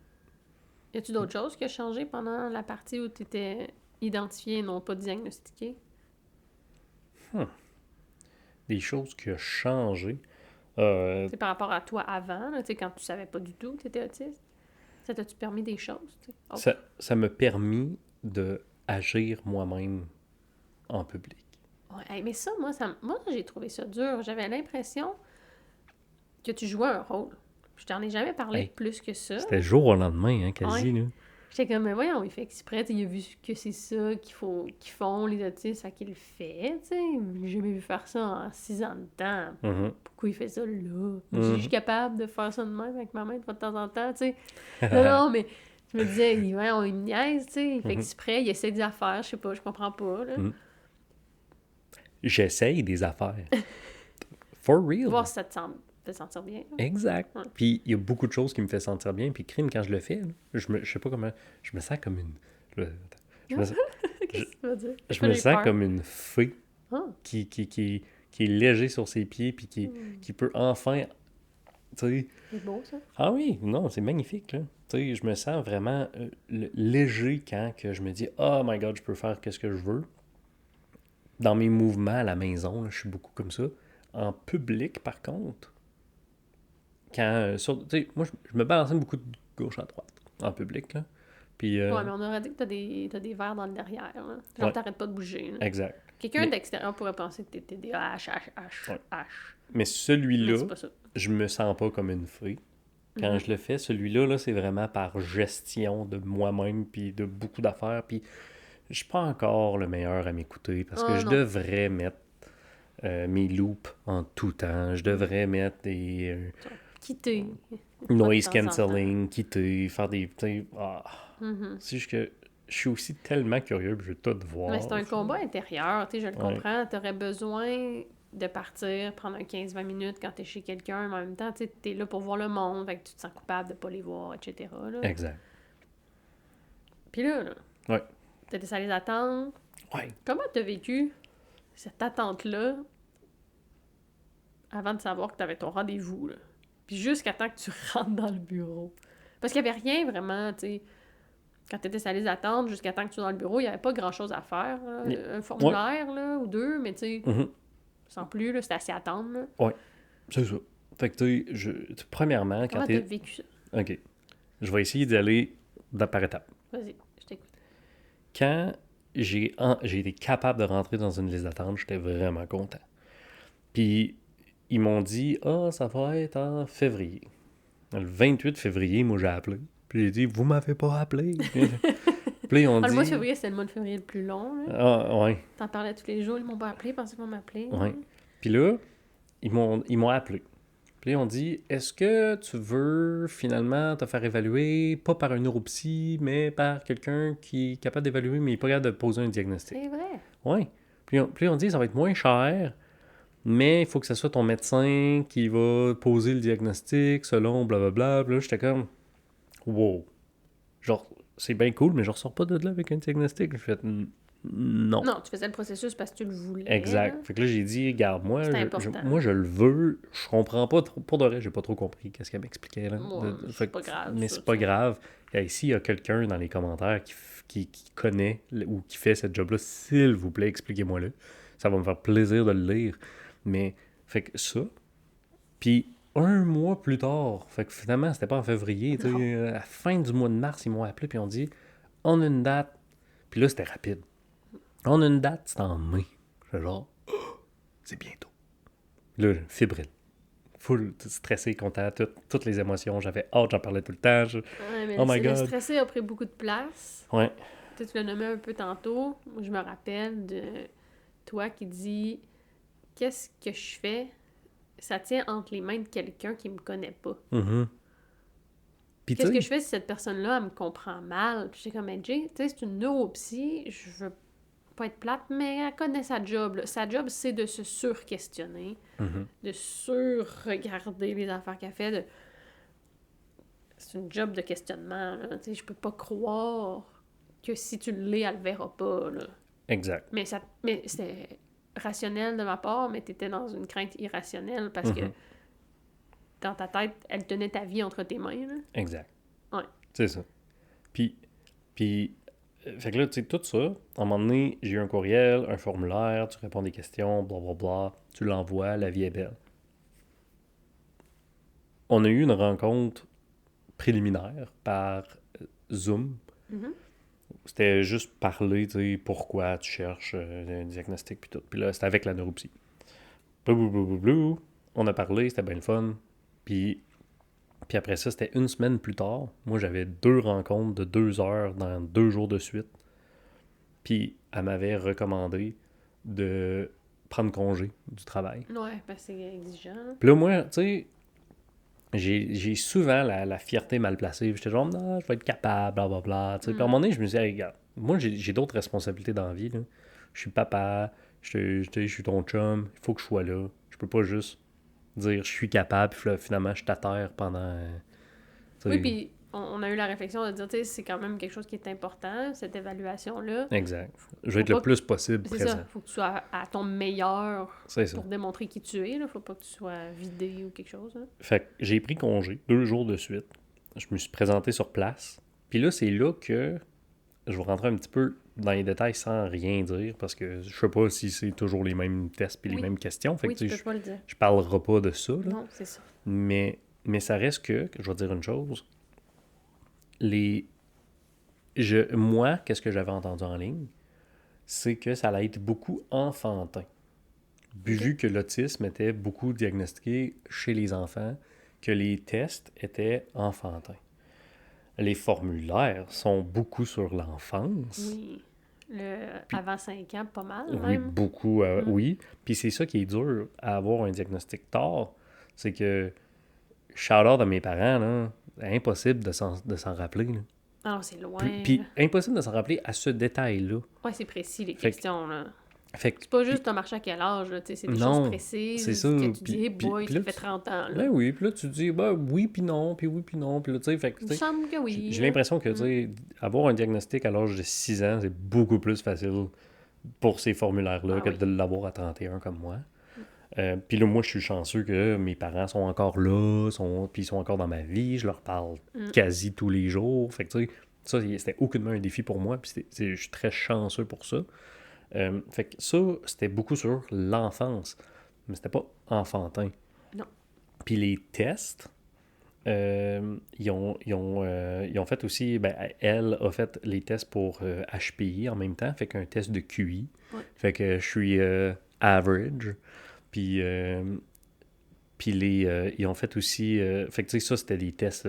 Y a-tu d'autres choses qui ont changé pendant la partie où tu étais identifié et non pas diagnostiqué? Des choses qui ont changé. C'est par rapport à toi avant, là, quand tu savais pas du tout que tu étais autiste. Ça t'a-tu permis des choses? T'sais? Oh. Ça m'a permis d'agir moi-même en public. Ouais, hey, mais ça, moi, j'ai trouvé ça dur. J'avais l'impression que tu jouais un rôle. Je t'en ai jamais parlé Hey, plus que ça. C'était jour au lendemain, hein, quasi. Ouais. Là. J'étais comme, mais voyons, il fait exprès. Il a vu que c'est ça qu'ils font, les autistes, fait qu'il le fait. J'ai jamais vu faire ça en 6 ans de temps. Mhm. Pourquoi il fait ça là? Mhm. Je suis capable de faire ça de même avec ma main de temps en temps, tu sais. Non, mais je me disais, il me niaise, tu sais. Il fait exprès, il essaie des affaires, je sais pas, je comprends pas, là. J'essaye des affaires. For real. Voir si ça te fait sentir bien. là. Exact. Ouais. Puis il y a beaucoup de choses qui me font sentir bien. Puis crime, quand je le fais, là, je sais pas comment... Je me sens comme une... Je me, Qu'est-ce que tu vas dire? je me sens comme une fée Ah. qui est léger sur ses pieds puis qui peut enfin... Tu sais... C'est beau, ça. Ah oui, non, c'est magnifique, là. Tu sais, je me sens vraiment léger quand que je me dis « Oh my God, je peux faire ce que je veux. » Dans mes mouvements à la maison, là, je suis beaucoup comme ça. En public, par contre, quand... tu sais, moi, je me balançais beaucoup de gauche à droite en public, là. Puis... Ouais, mais on aurait dit que t'as des verres dans le derrière, là. Genre, Ouais. t'arrêtes pas de bouger, là. Exact. Quelqu'un Mais- d'extérieur pourrait penser que t'étais des H. Ouais. Mais Mais celui-là, c'est pas ça. je me sens pas comme une fée. Quand je le fais, celui-là, là, c'est vraiment par gestion de moi-même, puis de beaucoup d'affaires, puis je suis pas encore le meilleur à m'écouter, parce que Ah, je non. devrais mettre mes loops en tout temps. Je devrais mettre des Quitter. noise de temps en temps. cancelling, quitter, faire des... C'est juste que je suis aussi tellement curieux, puis je veux tout voir. Mais c'est un combat intérieur, tu sais, je le Ouais. comprends. T'aurais besoin de partir, prendre un 15-20 minutes quand t'es chez quelqu'un, mais en même temps, tu sais, t'es là pour voir le monde, fait que tu te sens coupable de pas les voir, etc. Là. Exact. Puis là, Ouais. t'étais allé attendre. Ouais. Comment t'as vécu cette attente-là avant de savoir que t'avais ton rendez-vous, là? Puis jusqu'à temps que tu rentres dans le bureau. Parce qu'il y avait rien vraiment, tu sais. Quand t'étais allé attendre, jusqu'à temps que tu sois dans le bureau, il y avait pas grand-chose à faire. Là. Un formulaire, là, ou deux, mais tu sais, Mhm. sans plus, là, c'était assez à attendre, là. Ouais. C'est ça. Fait que premièrement, quand Comment t'as t'es... vécu ça? OK. Je vais essayer d'y aller par étapes. Vas-y, je t'écoute. Quand j'ai été capable de rentrer dans une liste d'attente, j'étais vraiment content. Puis, ils m'ont dit « Ah, ça va être en février. » Le 28 février, moi, j'ai appelé. Puis j'ai dit « Vous m'avez pas appelé. » Puis là, ils ont dit... Le mois de février, c'était le mois de février le plus long, là. Ah, ouais. T'en parlais tous les jours, ils m'ont pas appelé, pensaient qu'ils vont m'appeler. Ouais. Puis là, ils m'ont appelé. Puis là, ils ont dit « Est-ce que tu veux finalement te faire évaluer, pas par un neuropsy, mais par quelqu'un qui est capable d'évaluer, mais il n'est pas capable de poser un diagnostic? » C'est vrai. Oui. Puis ils ont dit « Ça va être moins cher, mais il faut que ce soit ton médecin qui va poser le diagnostic selon blablabla. » Puis là, j'étais comme « Wow. » Genre, c'est bien cool, mais je ressors pas de là avec un diagnostic. Je fais non. Non, tu faisais le processus parce que tu le voulais. Exact. Là. Fait que là, j'ai dit, regarde, moi, C'est important. moi, je le veux. Je comprends pas trop. Pour de vrai, j'ai pas trop compris qu'est-ce qu'elle m'expliquait. Là. C'est pas grave. Mais ça, c'est pas ça. grave. Et ici, il y a quelqu'un dans les commentaires qui connaît ou qui fait cette job-là. S'il vous plaît, expliquez-moi-le. Ça va me faire plaisir de le lire. Mais, fait que ça. Puis, un mois plus tard, fait que finalement, c'était pas en février. À la fin du mois de mars, ils m'ont appelé puis ils ont dit, on a une date. Puis là, c'était rapide. On a une date, c'est en mai. Je suis genre, oh, c'est bientôt. Là, fébrile. Full stressé, content, toutes les émotions. J'avais hâte, j'en parlais tout le temps. Ouais, mais Oh my le God. stressé a pris beaucoup de place. Ouais. Tu l'as nommé un peu tantôt. Moi, je me rappelle de toi qui dis qu'est-ce que je fais? Ça tient entre les mains de quelqu'un qui me connaît pas. Mm-hmm. Puis, Qu'est-ce que je fais si cette personne-là, elle me comprend mal? Puis j'étais comme, Jay, tu sais, c'est une neuropsy, je veux pas être plate, mais elle connaît sa job. Là. Sa job, c'est de se sur-questionner, de sur-regarder les affaires qu'elle fait. C'est une job de questionnement. Là. Tu sais, je peux pas croire que si tu l'es, elle le verra pas. Là. Exact. Mais c'était rationnel de ma part, mais t'étais dans une crainte irrationnelle parce que dans ta tête, elle tenait ta vie entre tes mains. Là. Exact. Ouais. C'est ça. Puis fait que là, tu sais, tout ça, à un moment donné, j'ai eu un courriel, un formulaire, tu réponds des questions, blablabla, tu l'envoies, la vie est belle. On a eu une rencontre préliminaire par Zoom. C'était juste parler, tu sais, pourquoi tu cherches un diagnostic, puis tout. Puis là, c'était avec la neuropsy. Blou. On a parlé, c'était bien le fun. Puis après ça, c'était une semaine plus tard. Moi, j'avais 2 rencontres de 2 heures dans 2 jours de suite. Puis elle m'avait recommandé de prendre congé du travail. Ouais, parce que c'est exigeant. Là. Puis là, moi, tu sais, j'ai souvent la fierté mal placée. J'étais genre, non, je vais être capable, blablabla. Puis à un moment donné, je me suis dit, hey, regarde, moi, j'ai d'autres responsabilités dans la vie. Là. Je suis papa, je suis ton chum, il faut que je sois là. Je peux pas juste dire, je suis capable, puis là, finalement, je t'atterre pendant... Oui, puis on a eu la réflexion de dire, tu sais, c'est quand même quelque chose qui est important, cette évaluation-là. Exact. Je vais être le plus possible c'est présent. Ça, faut que tu sois à ton meilleur C'est ça. pour démontrer qui tu es. Là. Faut pas que tu sois vidé ou quelque chose. Hein. Fait que j'ai pris congé 2 jours de suite. Je me suis présenté sur place. Puis là, c'est là que je vais rentrer un petit peu dans les détails sans rien dire parce que je sais pas si c'est toujours les mêmes tests puis les mêmes questions. Fait Oui, que tu peux pas le dire. je parlerai pas de ça. Là. Non, c'est ça. Mais ça reste que je vais dire une chose. Moi, qu'est-ce que j'avais entendu en ligne, c'est que ça allait être beaucoup enfantin. Vu que l'autisme était beaucoup diagnostiqué chez les enfants, que les tests étaient enfantins. Les formulaires sont beaucoup sur l'enfance. Oui. Puis- avant 5 ans, pas mal, Oui, même. beaucoup, oui. Puis c'est ça qui est dur à avoir un diagnostic tard, c'est que shout-out à mes parents, là, impossible de s'en rappeler. Là. Alors, c'est loin. Puis impossible de s'en rappeler à ce détail-là. Ouais, c'est précis, les Fait que- questions, là. Fait que, C'est pas puis- juste t'as marché à quel âge, là, tu sais, c'est des non, choses c'est précises ça. que tu Puis- dis, hey puis- boy, puis ça là, fait 30 ans, là. Ben oui, puis là, tu dis, ben oui, puis non, puis là, tu sais, fait que, Il tu me sais, semble que oui. j'ai l'impression que, tu sais, avoir un diagnostic à l'âge de 6 ans, c'est beaucoup plus facile pour ces formulaires-là Ah que oui. de l'avoir à 31 comme moi. Puis là, moi, je suis chanceux que mes parents sont encore là, puis ils sont encore dans ma vie, je leur parle quasi tous les jours. Fait que, tu sais, ça, c'était aucunement un défi pour moi, puis je suis très chanceux pour ça. Fait que ça, c'était beaucoup sur l'enfance, mais c'était pas enfantin. Non. Puis les tests, ils ont fait aussi, ben, elle a fait les tests pour HPI en même temps, fait qu'un test de QI. Ouais. Fait que je suis average. Puis, ils ont fait aussi, fait que tu sais, ça c'était des tests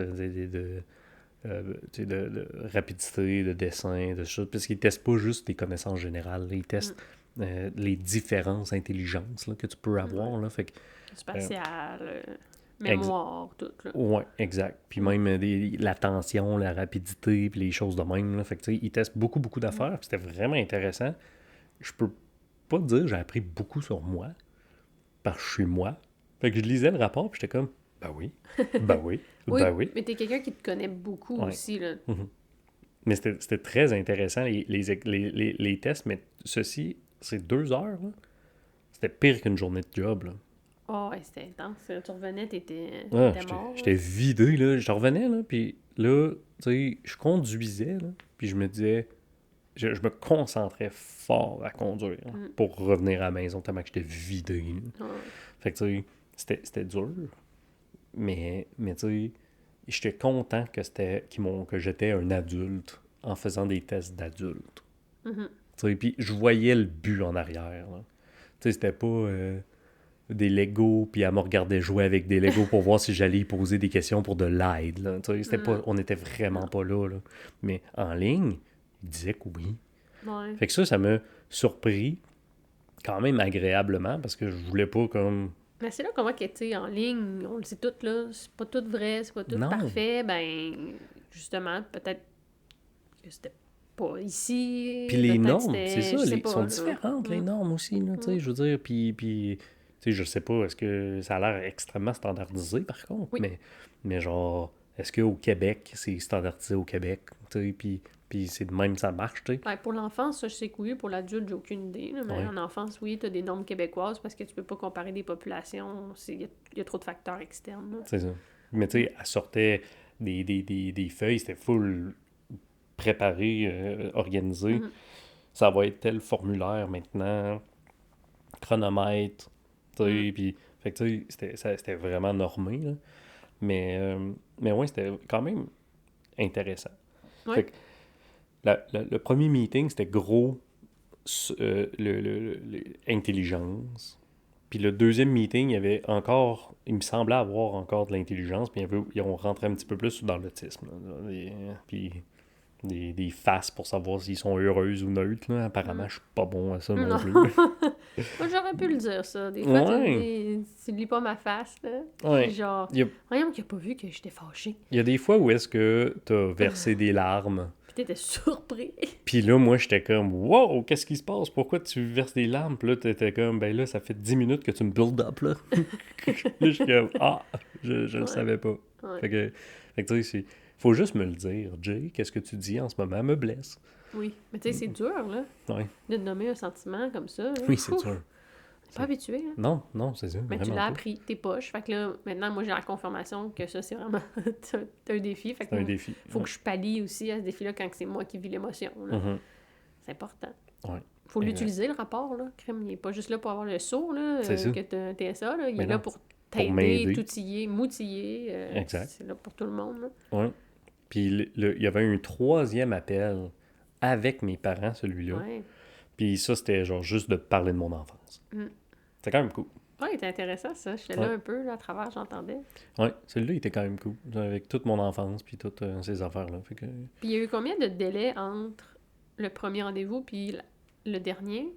tu sais, de rapidité, de dessin, de choses, parce qu'ils testent pas juste tes connaissances générales, ils testent les différentes intelligences là, que tu peux avoir. Là, fait que, Spatial, mémoire, tout, là. ouais, exact. Puis même l'attention, la rapidité, puis les choses de même. Là. Fait que, tu sais, ils testent beaucoup, beaucoup d'affaires. Puis c'était vraiment intéressant. Je peux pas te dire que j'ai appris beaucoup sur moi, parce que je suis moi. Fait que je lisais le rapport, puis j'étais comme, ben oui, ben oui, Oui, ben oui. mais t'es quelqu'un qui te connaît beaucoup Ouais. aussi, là. Mais c'était très intéressant, les tests, mais ceci, c'est 2 heures, là. C'était pire qu'une journée de job, là. Oh, ouais, c'était intense. Tu revenais, t'étais Ah, mort. j'étais vidé, là. Je revenais, là, puis là, tu sais, je conduisais, là, puis je me disais, je me concentrais fort à conduire pour revenir à la maison tellement que j'étais vidé. Là. Ouais. Fait que, tu sais, c'était dur, mais tu sais, j'étais content que j'étais un adulte en faisant des tests d'adulte. Mhm. Tu sais, puis je voyais le but en arrière, là. Tu sais, c'était pas des Legos, puis elle me regardait jouer avec des Legos pour voir si j'allais y poser des questions pour de l'aide, là. Tu sais, c'était pas, on était vraiment pas là, là. Mais en ligne, il disait que oui. Ouais. Fait que ça m'a surpris quand même agréablement parce que je voulais pas comme... Mais c'est là qu'on voit que, tu sais, en ligne, on le sait tout, là, c'est pas tout vrai, c'est pas tout Non. parfait, ben, justement, peut-être que c'était pas ici. Puis les peut-être normes, c'était- c'est ça, je sais ils pas, sont là. différentes, les normes aussi, là, tu sais, je veux dire, puis tu sais, je sais pas, est-ce que ça a l'air extrêmement standardisé, par contre, Oui. mais genre, est-ce qu'au Québec, c'est standardisé au Québec, tu sais, puis c'est de même ça marche, tu sais. Ouais, pour l'enfance, ça, je sais que oui. Pour l'adulte, j'ai aucune idée. Là, mais Ouais. en enfance, oui, tu as des normes québécoises parce que tu peux pas comparer des populations. Il y a trop de facteurs externes. Là. C'est ça. Mais tu sais, elle sortait des feuilles, c'était full préparé, organisé. Mhm. Ça va être tel formulaire maintenant, chronomètre, tu sais, puis... Fait que tu sais, c'était vraiment normé, là. Mais ouais, c'était quand même intéressant. Ouais. Fait que le premier meeting, c'était gros intelligence. Puis le deuxième meeting, il me semblait avoir encore de l'intelligence, puis ils ont rentré un petit peu plus dans l'autisme. Là. Puis des faces pour savoir s'ils sont heureuses ou neutres. Là. Apparemment, je suis pas bon à ça non Non. plus. Moi, j'aurais pu le dire, ça. Des fois, Ouais. tu lis pas ma face, là. Ouais. Puis genre, Il y a- voyons qu'il a pas vu que j'étais fâchée. Il y a des fois où est-ce que t'as versé des larmes. Puis t'étais surpris. Puis là, moi, j'étais comme, wow, qu'est-ce qui se passe? Pourquoi tu verses des larmes? Puis là, t'étais comme, ben là, ça fait 10 minutes que tu me build up, là. Là, je suis comme, je le savais pas. Ouais. Fait que tu sais, faut juste me le dire. Jay, qu'est-ce que tu dis en ce moment me blesse. Oui. Mais tu sais, c'est dur, là, Ouais. de nommer un sentiment comme ça. Là. Oui, c'est Ouf. sûr. T'es pas habitué, là. Non, c'est ça. Mais tu vraiment l'as pas. appris, t'es poche. Fait que là, maintenant, moi, j'ai la confirmation que ça, c'est vraiment un défi. Fait que C'est un défi. faut que je pallie aussi à ce défi-là quand c'est moi qui vis l'émotion. là. Mhm. C'est important. Ouais. Faut Exact. l'utiliser, le rapport, là. Crème, il est pas juste là pour avoir le saut, là, C'est ça. que t'es ça, là. Il Mais est là non. pour t'aider, m'aider. t'outiller, m'outiller. Exact. C'est là pour tout le monde, là. Ouais. Puis il y avait un troisième appel avec mes parents, celui-là. Ouais. Puis ça, c'était genre juste de parler de mon enfance. Mm. C'était quand même cool. Ouais, c'était intéressant, ça. J'étais Ouais. là un peu, là, à travers, j'entendais. Ouais, celui-là, il était quand même cool. Avec toute mon enfance, puis toutes ces affaires-là. Fait que... Puis il y a eu combien de délais entre le premier rendez-vous, puis le dernier,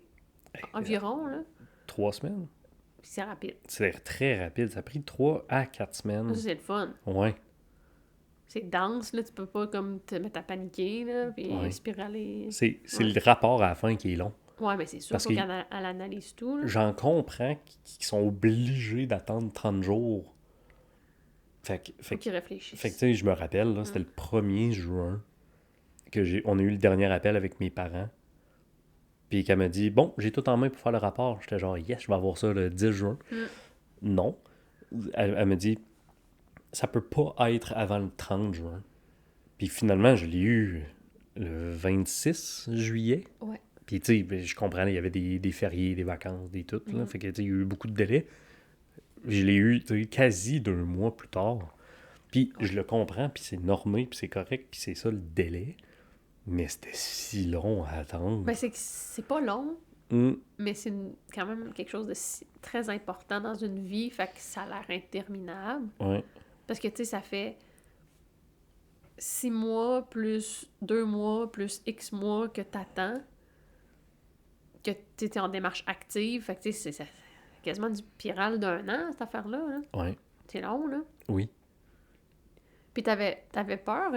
environ, là. 3 semaines. Puis c'est rapide. C'est très rapide. Ça a pris 3 à 4 semaines. Ça, c'est le fun. Ouais. C'est dense, là. Tu peux pas, comme, te mettre à paniquer, là, puis Ouais. spiraler. C'est le rapport à la fin qui est long. Ouais, mais c'est sûr, Parce faut qu'elle analyse tout, là. J'en comprends qu'ils sont obligés d'attendre 30 jours. Faut qu'ils réfléchissent. Fait que, tu sais, je me rappelle, là, c'était le 1er juin que on a eu le dernier appel avec mes parents. Puis qu'elle m'a dit, bon, j'ai tout en main pour faire le rapport. J'étais genre, yes, je vais avoir ça le 10 juin. Non. Elle me dit, ça peut pas être avant le 30 juin. Puis finalement, je l'ai eu le 26 juillet. Ouais. Puis, tu sais, je comprenais, il y avait des fériés, des vacances, des tout. Là. Fait que, tu sais, il y a eu beaucoup de délais. Je l'ai eu, tu sais, quasi 2 mois plus tard. Puis, je le comprends, puis c'est normé, puis c'est correct, puis c'est ça le délai. Mais c'était si long à attendre. Ben, c'est pas long, mais c'est quand même quelque chose de très important dans une vie, fait que ça a l'air interminable. Ouais. Parce que, tu sais, ça fait 6 mois plus 2 mois plus X mois que t'attends, que t'es en démarche active. Fait que, tu sais, c'est quasiment du spiral d'1 an, cette affaire-là. Là. Ouais. C'est long, là. Oui. Puis t'avais peur...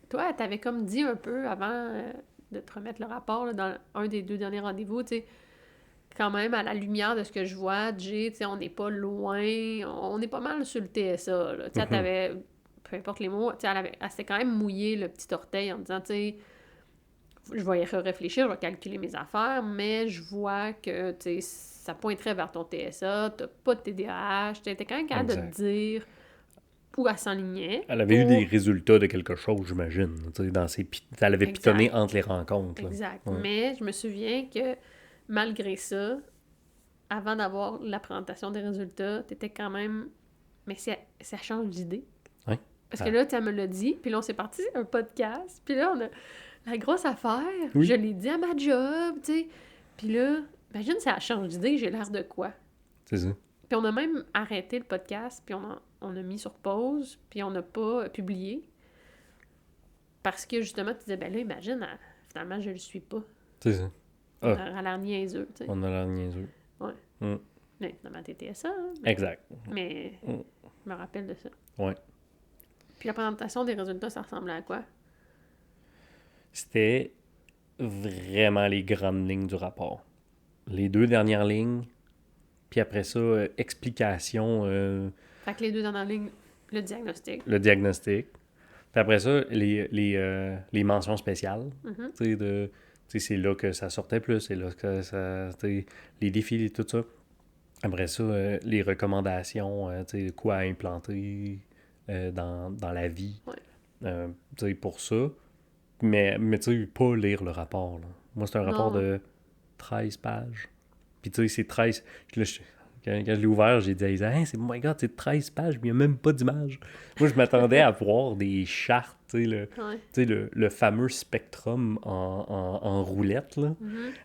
toi, t'avais comme dit un peu avant de te remettre le rapport, là, dans un des 2 derniers rendez-vous, tu sais, quand même, à la lumière de ce que je vois, Jay, tu sais, on n'est pas loin, on est pas mal sur le TSA, là. Tu sais, t'avais... Peu importe les mots, tu sais, elle s'était quand même mouillé le petit orteil en disant, tu sais, je vais y réfléchir, je vais calculer mes affaires, mais je vois que, tu sais, ça pointerait vers ton TSA, t'as pas de TDAH, tu étais quand même capable de te dire où elle s'enlignait. Elle avait eu des résultats de quelque chose, j'imagine. Tu sais, elle avait pitonné entre les rencontres. Là. Exact. Ouais. Mais je me souviens que, malgré ça, avant d'avoir la présentation des résultats, t'étais quand même... Mais ça change d'idée. Oui. Parce que là, tu me l'as dit, puis là, on s'est parti un podcast, puis là, on a la grosse affaire, Oui. je l'ai dit à ma job, tu sais. Puis là, imagine, ça change d'idée, j'ai l'air de quoi? C'est ça. Puis on a même arrêté le podcast, puis on a mis sur pause, puis on n'a pas publié. Parce que, justement, tu disais, ben là, imagine, finalement, je le suis pas. C'est ça. On a l'air niaiseux, tu sais. On a l'air niaiseux. Ouais. Mais finalement, t'étais ça. Hein? Exact. Mais je me rappelle de ça. Ouais. Puis la présentation des résultats, ça ressemblait à quoi? C'était vraiment les grandes lignes du rapport. Les 2 dernières lignes, puis après ça, explication. Fait que les 2 dernières lignes, le diagnostic. Le diagnostic. Puis après ça, les mentions spéciales. Tu sais, c'est là que ça sortait plus, c'est là que ça... Les défis et tout ça. Après ça, les recommandations, tu sais, quoi à implanter dans la vie. Ouais. Tu sais, pour ça. Mais tu sais, pas lire le rapport. Là. Moi, c'est un rapport de 13 pages. Puis tu sais, c'est 13... Là, quand je l'ai ouvert, j'ai dit à Isa, hey, oh my god, c'est 13 pages, mais il n'y a même pas d'image. Moi, je m'attendais à voir des chartes, tu sais, le fameux spectrum en roulette, là,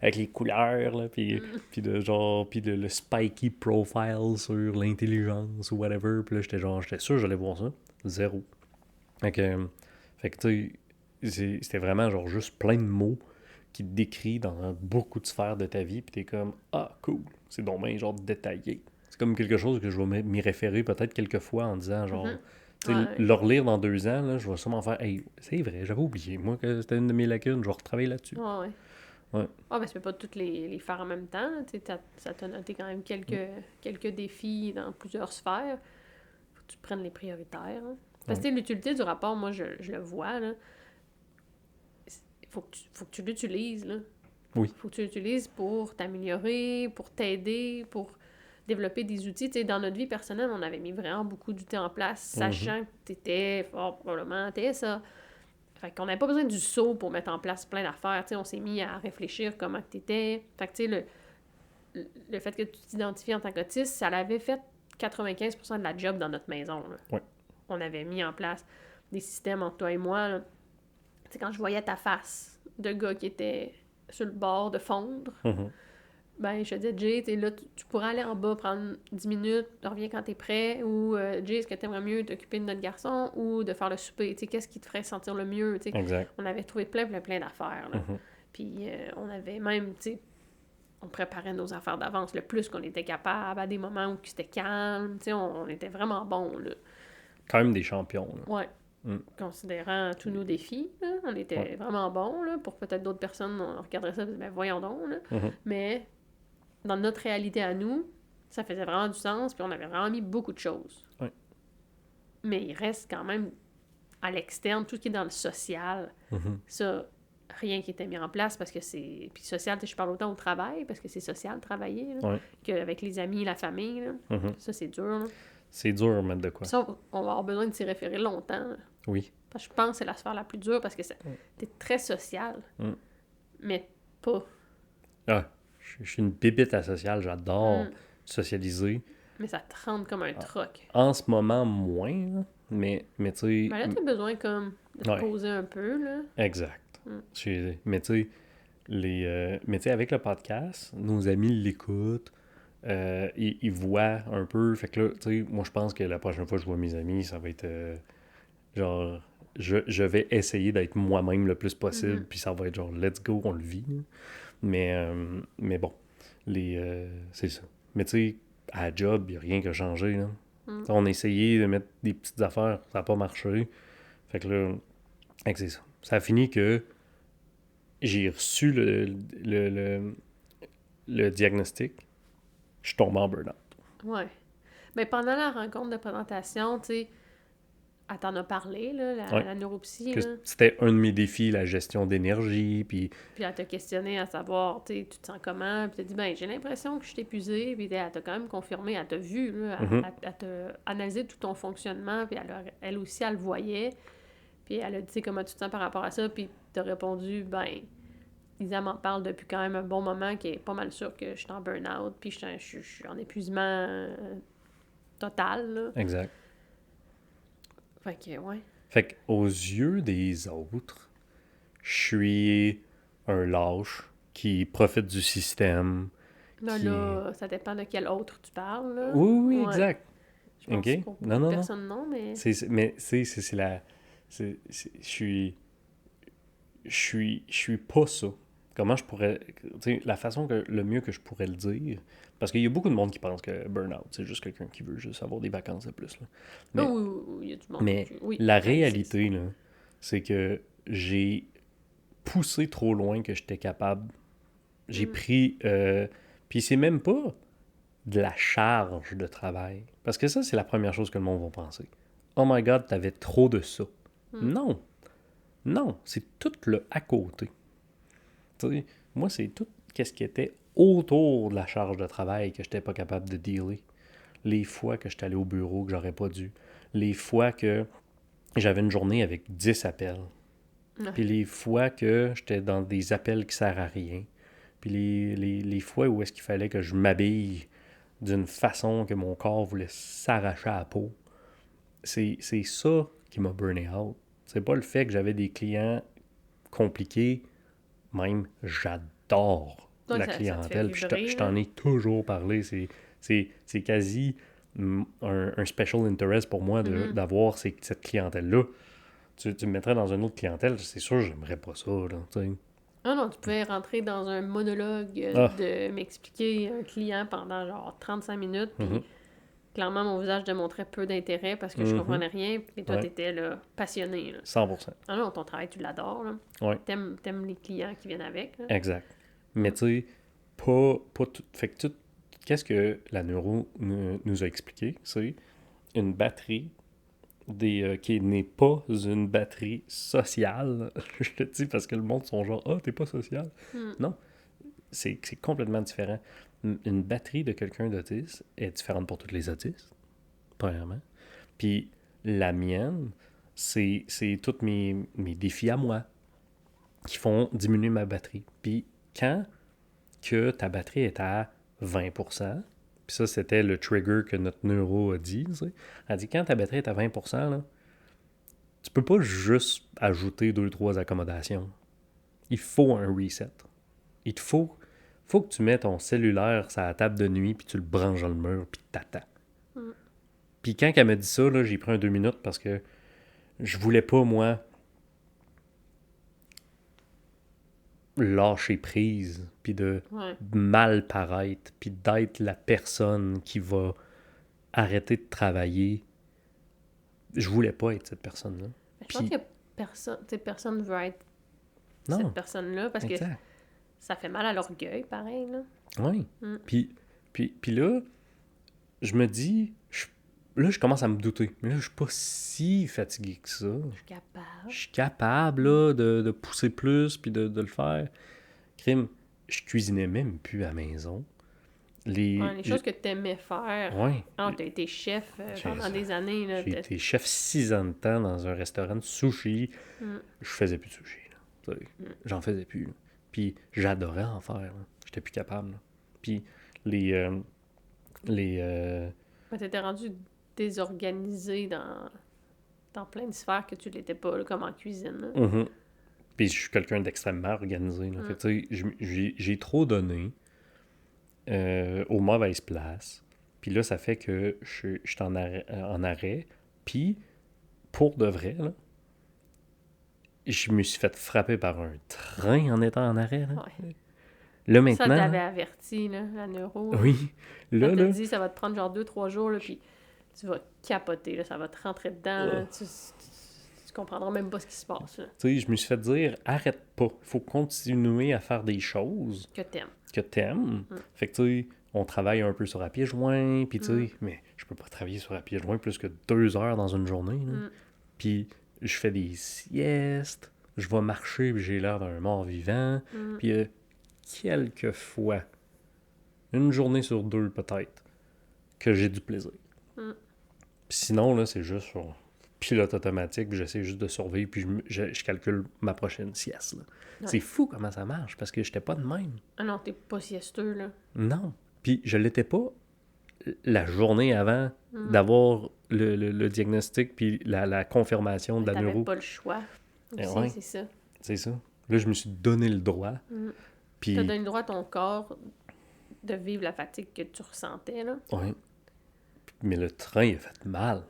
avec les couleurs, là, puis le spiky profile sur l'intelligence ou whatever. Puis là, j'étais sûr que j'allais voir ça. 0. Fait que tu sais, c'était vraiment genre juste plein de mots qui te décrit dans beaucoup de sphères de ta vie, puis t'es comme « Ah, cool! » C'est donc bien genre détaillé. C'est comme quelque chose que je vais m'y référer peut-être quelques fois en disant genre... Tu sais, le relire dans 2 ans, là, je vais sûrement faire « Hey, c'est vrai, j'avais oublié, moi, que c'était une de mes lacunes, je vais retravailler là-dessus. » Ouais. Ah, ben, tu peux pas toutes les faire en même temps. Tu sais, ça t'a noté quand même quelques défis dans plusieurs sphères. Faut que tu prennes les prioritaires. Hein. Parce que l'utilité du rapport, moi, je le vois, là. Faut que tu l'utilises, là. Oui. Faut que tu l'utilises pour t'améliorer, pour t'aider, pour développer des outils. Tu sais, dans notre vie personnelle, on avait mis vraiment beaucoup d'outils en place, sachant que t'étais fort probablement TSA. Fait qu'on n'avait pas besoin du saut pour mettre en place plein d'affaires. Tu sais, on s'est mis à réfléchir comment que t'étais. Fait que, tu sais, le fait que tu t'identifies en tant qu'autiste, ça l'avait fait 95% de la job dans notre maison, là. Ouais. On avait mis en place des systèmes entre toi et moi, là. Tu sais, quand je voyais ta face de gars qui était sur le bord de fondre, ben, je te disais, Jay, t'es là, tu pourrais aller en bas, prendre 10 minutes, reviens quand t'es prêt, ou Jay, est-ce que t'aimerais mieux t'occuper de notre garçon ou de faire le souper? Tu sais, qu'est-ce qui te ferait sentir le mieux? Tu sais, Exact. on avait trouvé plein d'affaires, là. Puis on avait même, tu sais, on préparait nos affaires d'avance le plus qu'on était capable, à des moments où c'était calme, tu sais, on était vraiment bons, là. Quand même des champions, là. Ouais. Mm. Considérant tous nos défis, là, on était Ouais. vraiment bons, là. Pour peut-être d'autres personnes, on regarderait ça et dirait, ben voyons donc, là. Mhm. Mais dans notre réalité à nous, ça faisait vraiment du sens, puis on avait vraiment mis beaucoup de choses. Ouais. Mais il reste quand même à l'externe, tout ce qui est dans le social, Mhm. ça, rien qui était mis en place parce que c'est... Puis social, je parle autant au travail, parce que c'est social, travailler, là, Ouais. qu'avec les amis, la famille, là. Mhm. Ça, c'est dur, là. C'est dur, mettre de quoi. Puis ça, on va avoir besoin de s'y référer longtemps, là. Oui. Parce que je pense que c'est la sphère la plus dure, parce que t'es très social, mais pas. Ah, je suis une bibite asociale, j'adore Mm. socialiser. Mais ça te rend comme un troc. En ce moment, moins, là, mais tu sais... Ben là, t'as besoin comme de te Ouais. poser un peu, là. Exact. Mm. Mais tu sais, avec le podcast, nos amis l'écoutent, ils voient un peu. Fait que là, tu sais, moi, je pense que la prochaine fois que je vois mes amis, ça va être genre, je vais essayer d'être moi-même le plus possible, Mhm. puis ça va être genre, let's go, on le vit, là. Mais bon, c'est ça. Mais tu sais, à la job, il n'y a rien qui a changé, là. Mm. On a essayé de mettre des petites affaires, ça n'a pas marché. Fait que là, fait que c'est ça. Ça a fini que j'ai reçu le diagnostic, je suis tombé en burn-out. Ouais. Mais pendant la rencontre de présentation, tu sais, elle t'en a parlé, là, Ouais. la neuropsy, Que là. c'était un de mes défis, la gestion d'énergie, puis Puis elle t'a questionné à savoir, tu sais, tu te sens comment? Puis t'as dit, ben, j'ai l'impression que je suis épuisée. Puis elle t'a quand même confirmé, elle t'a vu, là, elle t'a analysé tout ton fonctionnement, puis elle aussi, elle le voyait. Puis elle a dit, comment tu te sens par rapport à ça? Puis t'as répondu, ben, Lisa m'en parle depuis quand même un bon moment, qui est pas mal sûr que je suis en burn-out, puis je suis en épuisement total, là. exact. Fait que, ouais. Fait qu'aux yeux des autres, je suis un lâche qui profite du système. Là, Qui là, ça dépend de quel autre tu parles, là. Oui, Ouais. exact. Je pense OK? pour beaucoup Non, de non, non. personnes, non, mais... Mais c'est la... Je suis pas ça. Comment je pourrais... Tu sais, la façon que... Le mieux que je pourrais le dire... Parce qu'il y a beaucoup de monde qui pense que burn-out, c'est juste quelqu'un qui veut juste avoir des vacances de plus, là. Mais, Oh, oui, il y a du monde. mais Oui, la ça existe. réalité, là, c'est que j'ai poussé trop loin que j'étais capable. J'ai pris... Puis c'est même pas de la charge de travail. Parce que ça, c'est la première chose que le monde va penser. Oh my God, t'avais trop de ça. Non. Non, c'est tout le à côté. Tu sais, moi, c'est tout ce qui était autour de la charge de travail que j'étais pas capable de dealer. Les fois que j'étais allé au bureau que j'aurais pas dû. Les fois que j'avais une journée avec 10 appels. Ouais. Puis les fois que j'étais dans des appels qui servent à rien. Puis les fois où est-ce qu'il fallait que je m'habille d'une façon que mon corps voulait s'arracher à la peau. C'est ça qui m'a burné out. C'est pas le fait que j'avais des clients compliqués. Même, j'adore Donc, la ça te fait clientèle. Puis vibrer, je t'en là. ai toujours parlé. C'est quasi un special interest pour moi d'avoir cette clientèle-là. Tu me mettrais dans une autre clientèle, c'est sûr, j'aimerais pas ça. Là, tu sais. Ah non, tu pouvais rentrer dans un monologue Ah. de m'expliquer un client pendant genre 35 minutes, puis clairement, mon visage démontrait peu d'intérêt parce que je comprenais rien, puis toi, Ouais. t'étais là, passionné, là. 100%. Ah non, ton travail, tu l'adores, là. Ouais. T'aimes les clients qui viennent avec, là. Exact. Mais tu sais, pas tout. Fait que qu'est-ce que la neuro nous a expliqué? C'est une batterie qui n'est pas une batterie sociale. Je te dis parce que le monde sont genre, ah, t'es pas social. Non, c'est complètement différent. Une batterie de quelqu'un d'autiste est différente pour tous les autistes, premièrement. Puis la mienne, c'est tous mes défis à moi qui font diminuer ma batterie. Puis quand que ta batterie est à 20%, puis ça, c'était le trigger que notre neuro a dit. Tu sais. Elle dit, quand ta batterie est à 20%, là, tu peux pas juste ajouter 2-3 accommodations. Il faut un reset. Il te faut que tu mets ton cellulaire sur la table de nuit, puis tu le branches dans le mur, puis t'attends. Puis quand elle m'a dit ça, là, j'ai pris un 2 minutes parce que je voulais pas, moi, lâcher prise, puis de Ouais. mal paraître, puis d'être la personne qui va arrêter de travailler. Je voulais pas être cette personne-là. Je pense Puis, que personne veut être non, cette personne-là parce que exact. ça fait mal à l'orgueil, pareil, là. Oui. Mm. Puis là, je me dis, là, je commence à me douter. Mais là, je suis pas si fatigué que ça. Je suis capable. Je suis capable, là, de pousser plus, puis de le faire. Crime, je cuisinais même plus à la maison. Les choses que tu aimais faire. Ouais. Ah, t'as été chef pendant J'ai- des années, là. J'ai été chef 6 ans de temps dans un restaurant de sushi. Mm. Je faisais plus de sushi, là. Tu sais, j'en faisais plus, là. Puis j'adorais en faire, là. J'étais plus capable, là. Puis les... Mais t'étais rendu désorganisé dans plein de sphères que tu l'étais pas, là, comme en cuisine, là. Mhm. Puis je suis quelqu'un d'extrêmement organisé, là. Fait que, tu sais, j'ai trop donné aux mauvaises places. Puis là, ça fait que je suis en arrêt. Puis, pour de vrai, là, je me suis fait frapper par un train en étant en arrêt. Là, Ouais. là Ça maintenant... t'avait averti, là, la neuro. Oui. Là, Elle là... t'a dit, ça va te prendre genre 2-3 jours, là, puis tu vas capoter, là, ça va te rentrer dedans, là, tu comprendras même pas ce qui se passe, là, Tu sais, je me suis fait dire, arrête pas. Il faut continuer à faire des choses que t'aimes. que t'aimes. Fait que, tu sais, on travaille un peu sur à pied joint, puis tu sais, mais je peux pas travailler sur à pied joint plus que 2 heures dans une journée, là. Puis je fais des siestes, je vais marcher, puis j'ai l'air d'un mort vivant. Puis quelques fois, une journée sur 2 peut-être, que j'ai du plaisir. Puis sinon, là, c'est juste sur pilote automatique, puis j'essaie juste de survivre, puis je calcule ma prochaine sieste, là. Ouais. C'est fou comment ça marche, parce que j'étais pas de même. Ah non, t'es pas siesteux, là. Non. Puis je l'étais pas la journée avant d'avoir le diagnostic puis la confirmation de la T'avais neuro. pas le choix. Aussi, Ouais. c'est ça. C'est ça. Là, je me suis donné le droit. Puis, T'as donné le droit à ton corps de vivre la fatigue que tu ressentais, là. ouais. Mais le train, il a fait mal.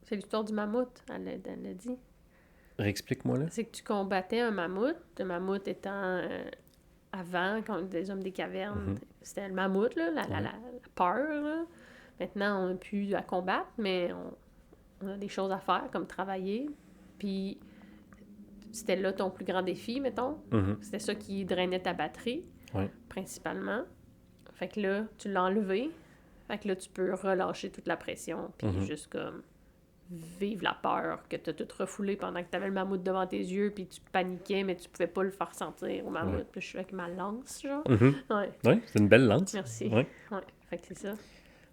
C'est l'histoire du mammouth, elle l'a dit. Réexplique-moi, là. C'est que tu combattais un mammouth, le mammouth étant avant, quand des hommes des cavernes, c'était le mammouth, là, la peur, là. Maintenant, on n'a plus à combattre, mais on a des choses à faire, comme travailler. Puis, c'était là ton plus grand défi, mettons. C'était ça qui drainait ta batterie, Ouais. principalement. Fait que là, tu l'as enlevé. Fait que là, tu peux relâcher toute la pression, puis juste comme vivre la peur que t'as tout refoulé pendant que t'avais le mammouth devant tes yeux, puis tu paniquais, mais tu pouvais pas le faire sentir au mammouth. Puis je suis avec ma lance, genre. Ouais, Ouais, c'est une belle lance. merci. Ouais. Ouais, fait que c'est ça.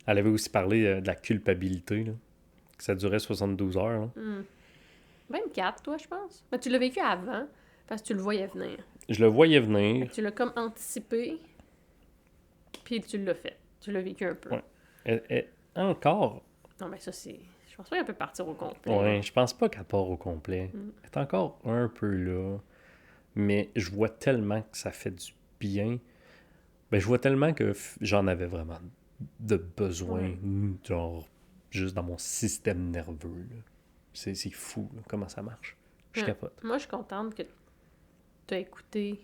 Elle avait aussi parlé de la culpabilité, là. Que ça durait 72 heures, là. 24, toi, je pense. Mais tu l'as vécu avant, parce que tu le voyais venir. Je le voyais Fait venir. que tu l'as comme anticipé, puis tu l'as fait. Tu l'as vécu un peu. Ouais. Et encore, Non, mais ça, c'est... Je pense pas qu'elle peut partir au complet. ouais, je pense pas qu'elle part au complet. Elle est encore un peu là. Mais je vois tellement que ça fait du bien. Ben, je vois tellement que j'en avais vraiment de besoin. Genre, juste dans mon système nerveux, là. C'est fou, là, comment ça marche. Je Ouais. capote. Moi, je suis contente que tu as écouté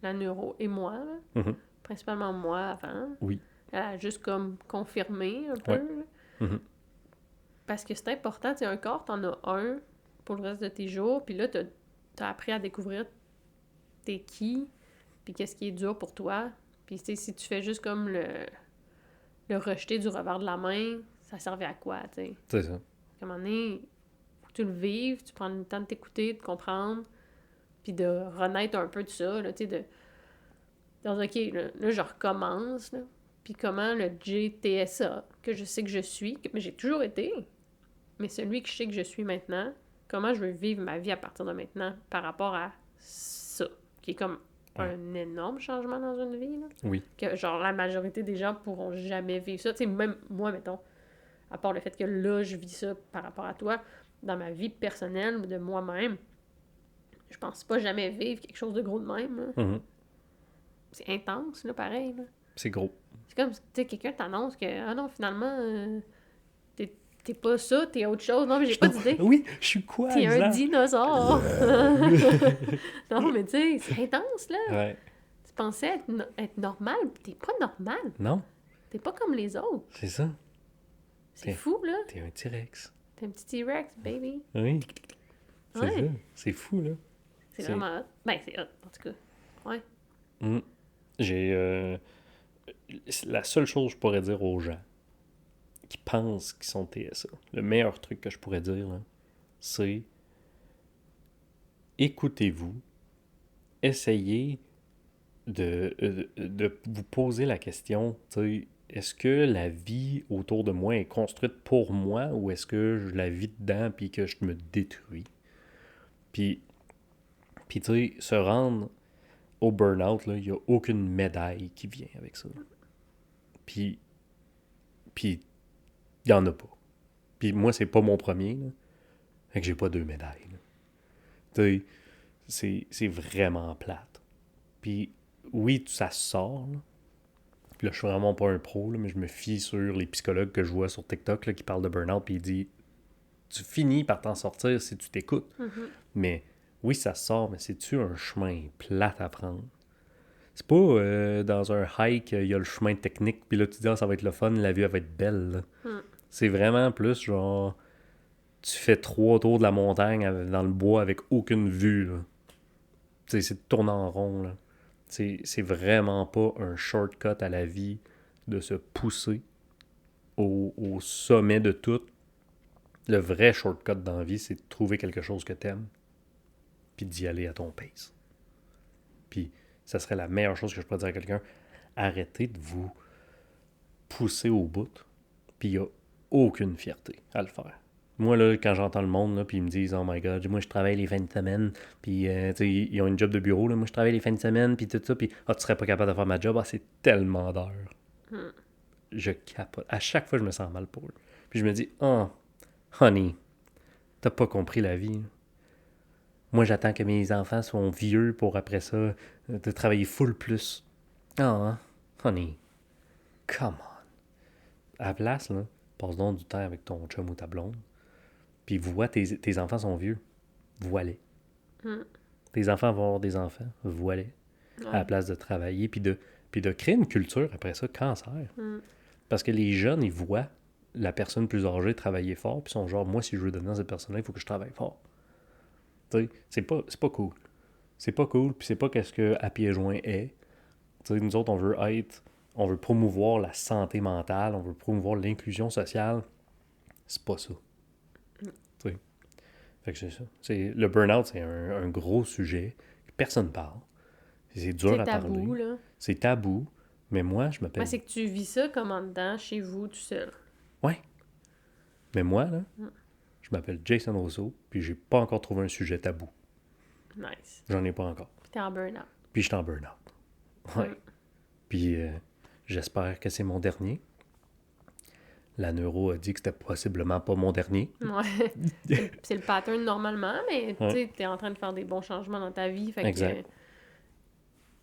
la neuro et moi, là. Principalement moi avant. Oui. Elle a juste comme confirmé un peu. Ouais. Là. Parce que c'est important, tu sais, un corps, t'en as un pour le reste de tes jours, puis là, t'as appris à découvrir t'es qui, puis qu'est-ce qui est dur pour toi. Puis, tu sais, si tu fais juste comme le rejeter du revers de la main, ça servait à quoi, tu sais? C'est ça. À un moment donné, faut que tu le vives, tu prends le temps de t'écouter, de comprendre, puis de renaître un peu de ça, là, tu sais, OK, là, je recommence, là. Puis comment le JTSA, que je sais que je suis, mais j'ai toujours été, mais celui que je sais que je suis maintenant, comment je veux vivre ma vie à partir de maintenant par rapport à ça, qui est comme un énorme changement dans une vie, là. Oui. Que, genre, la majorité des gens pourront jamais vivre ça. Tu sais, même moi, mettons, à part le fait que là, je vis ça par rapport à toi, dans ma vie personnelle, de moi-même, je pense pas jamais vivre quelque chose de gros de même, là. C'est intense, là, pareil, là. C'est gros. C'est comme, tu sais, quelqu'un t'annonce que, ah non, finalement, t'es pas ça, t'es autre chose. Non, mais j'ai pas d'idée. Oui, je suis quoi, T'es un exemple? dinosaure. Non, mais tu sais, c'est intense, là. Ouais. Tu pensais être normal, t'es pas normal. Non, T'es pas comme les autres. c'est ça. C'est T'es- fou, là. T'es un T-Rex. T'es un petit T-Rex, baby. Oui, c'est Ouais. ça. C'est fou, là. C'est vraiment hot. Ben, c'est hot, en tout cas. Ouais. Mm. J'ai... la seule chose que je pourrais dire aux gens qui pensent qu'ils sont TSA, le meilleur truc que je pourrais dire, là, c'est écoutez-vous, essayez de vous poser la question, tu sais, est-ce que la vie autour de moi est construite pour moi ou est-ce que je la vis dedans puis que je me détruis? Puis tu sais, se rendre au burn-out, là, il n'y a aucune médaille qui vient avec ça. Puis il n'y en a pas. Puis moi, c'est pas mon premier, là. Fait que j'ai pas 2 médailles, là. Tu sais, c'est vraiment plate. Puis oui, ça sort, là. Puis là, je suis vraiment pas un pro, là, mais je me fie sur les psychologues que je vois sur TikTok là, qui parlent de burn-out, puis ils disent tu finis par t'en sortir si tu t'écoutes. Mm-hmm. Mais oui, ça sort, mais c'est-tu un chemin plate à prendre? C'est pas dans un hike, il y a le chemin technique, puis là, tu dis, ah, ça va être le fun, la vue, elle va être belle. Mm. C'est vraiment plus genre, tu fais 3 tours de la montagne dans le bois avec aucune vue. Là. C'est de tourner en rond. Là. C'est vraiment pas un shortcut à la vie de se pousser au sommet de tout. Le vrai shortcut dans la vie, c'est de trouver quelque chose que t'aimes, puis d'y aller à ton pace. Puis ça serait la meilleure chose que je pourrais dire à quelqu'un. Arrêtez de vous pousser au bout, puis il n'y a aucune fierté à le faire. Moi, là, quand j'entends le monde, là, puis ils me disent « Oh my God, moi, je travaille les fins de semaine, puis tu sais, ils ont une job de bureau, là, moi, je travaille les fins de semaine, puis tout ça, puis tu serais pas capable de faire ma job, c'est tellement d'heures. Mm. Je capote. À chaque fois, je me sens mal pour eux. Puis je me dis « Oh, honey, t'as pas compris la vie. Moi, j'attends que mes enfants soient vieux pour, après ça, de travailler full plus. Ah, honey, come on. À la place, là, passe donc du temps avec ton chum ou ta blonde, puis vois tes enfants sont vieux. Vois-les. Mm. Tes enfants vont avoir des enfants. Vois-les. Ouais. À la place de travailler, puis de créer une culture, après ça, cancer. Mm. Parce que les jeunes, ils voient la personne plus âgée travailler fort, puis ils sont genre, moi, si je veux devenir cette personne-là, il faut que je travaille fort. Tu sais, c'est pas cool. C'est pas cool, puis c'est pas qu'est-ce que à pieds joints est. Tu sais, nous autres, on veut promouvoir la santé mentale, on veut promouvoir l'inclusion sociale. C'est pas ça. Tu sais. Fait que c'est ça. Le burn-out, c'est un gros sujet. Personne ne parle. C'est dur C'est à tabou, parler. là. C'est tabou. Mais moi, je m'appelle... Ouais, c'est que tu vis ça comme en dedans, chez vous, tout seul. Ouais. Mais moi, là, je m'appelle Jason Rousseau, puis j'ai pas encore trouvé un sujet tabou. Nice. J'en ai pas encore. Puis t'es en burn-out. Puis je suis en burn-out. Ouais. Puis j'espère que c'est mon dernier. La neuro a dit que c'était possiblement pas mon dernier. Ouais. C'est le pattern normalement, mais tu sais, t'es en train de faire des bons changements dans ta vie. Fait exact. que, tu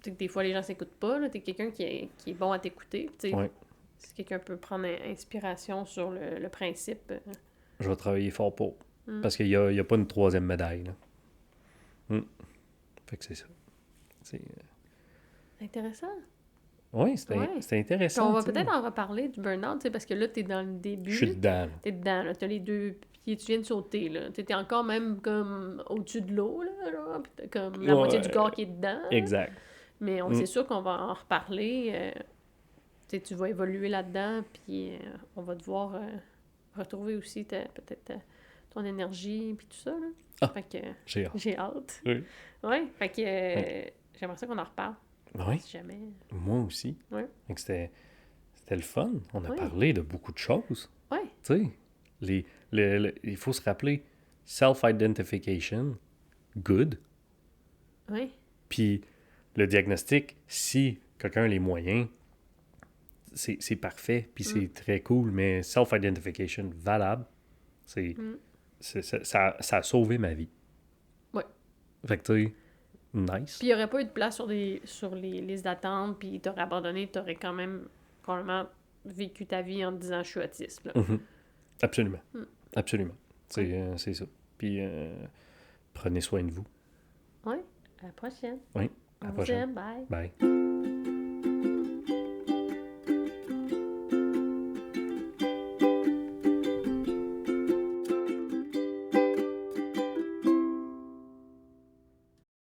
sais que des fois, les gens s'écoutent pas. Là. T'es quelqu'un qui est bon à t'écouter. Tu sais, Ouais. si quelqu'un peut prendre inspiration sur le principe. Je vais travailler fort pour. Parce qu'il y a pas une 3e médaille. Là. Fait que c'est ça. C'est intéressant. Oui, c'est Puis intéressant. on va peut-être en reparler du burn-out, tu sais, parce que là, t'es dans le début. Je suis dedans. T'es dedans, là. T'as les 2 pieds, tu viens de sauter, là. T'es encore même comme au-dessus de l'eau, là, genre, pis t'as comme la moitié du corps qui est dedans. Exact. Mais c'est sûr qu'on va en reparler. Tu sais, tu vas évoluer là-dedans, puis on va devoir retrouver aussi peut-être ton énergie, puis tout ça, là. Ah, fait que j'ai hâte. Oui. Ouais, fait que Ouais. j'aimerais ça qu'on en reparle. Oui. Si jamais. Moi aussi. Ouais. Fait que c'était le fun. On a Oui. parlé de beaucoup de choses. Ouais. Tu sais, il faut se rappeler self-identification, good. Oui. Puis le diagnostic, si quelqu'un a les moyens, c'est parfait, puis c'est très cool, mais self-identification valable, ça a sauvé ma vie. Ouais. Fait que tu sais, nice. Puis il n'y aurait pas eu de place sur les listes d'attente, puis t'aurais abandonné, t'aurais quand même probablement vécu ta vie en te disant « je suis autiste ». Absolument. Mm. Absolument. C'est ça. Puis, prenez soin de vous. Oui, à la prochaine. Oui, à la On vous prochaine. aime, bye. Bye.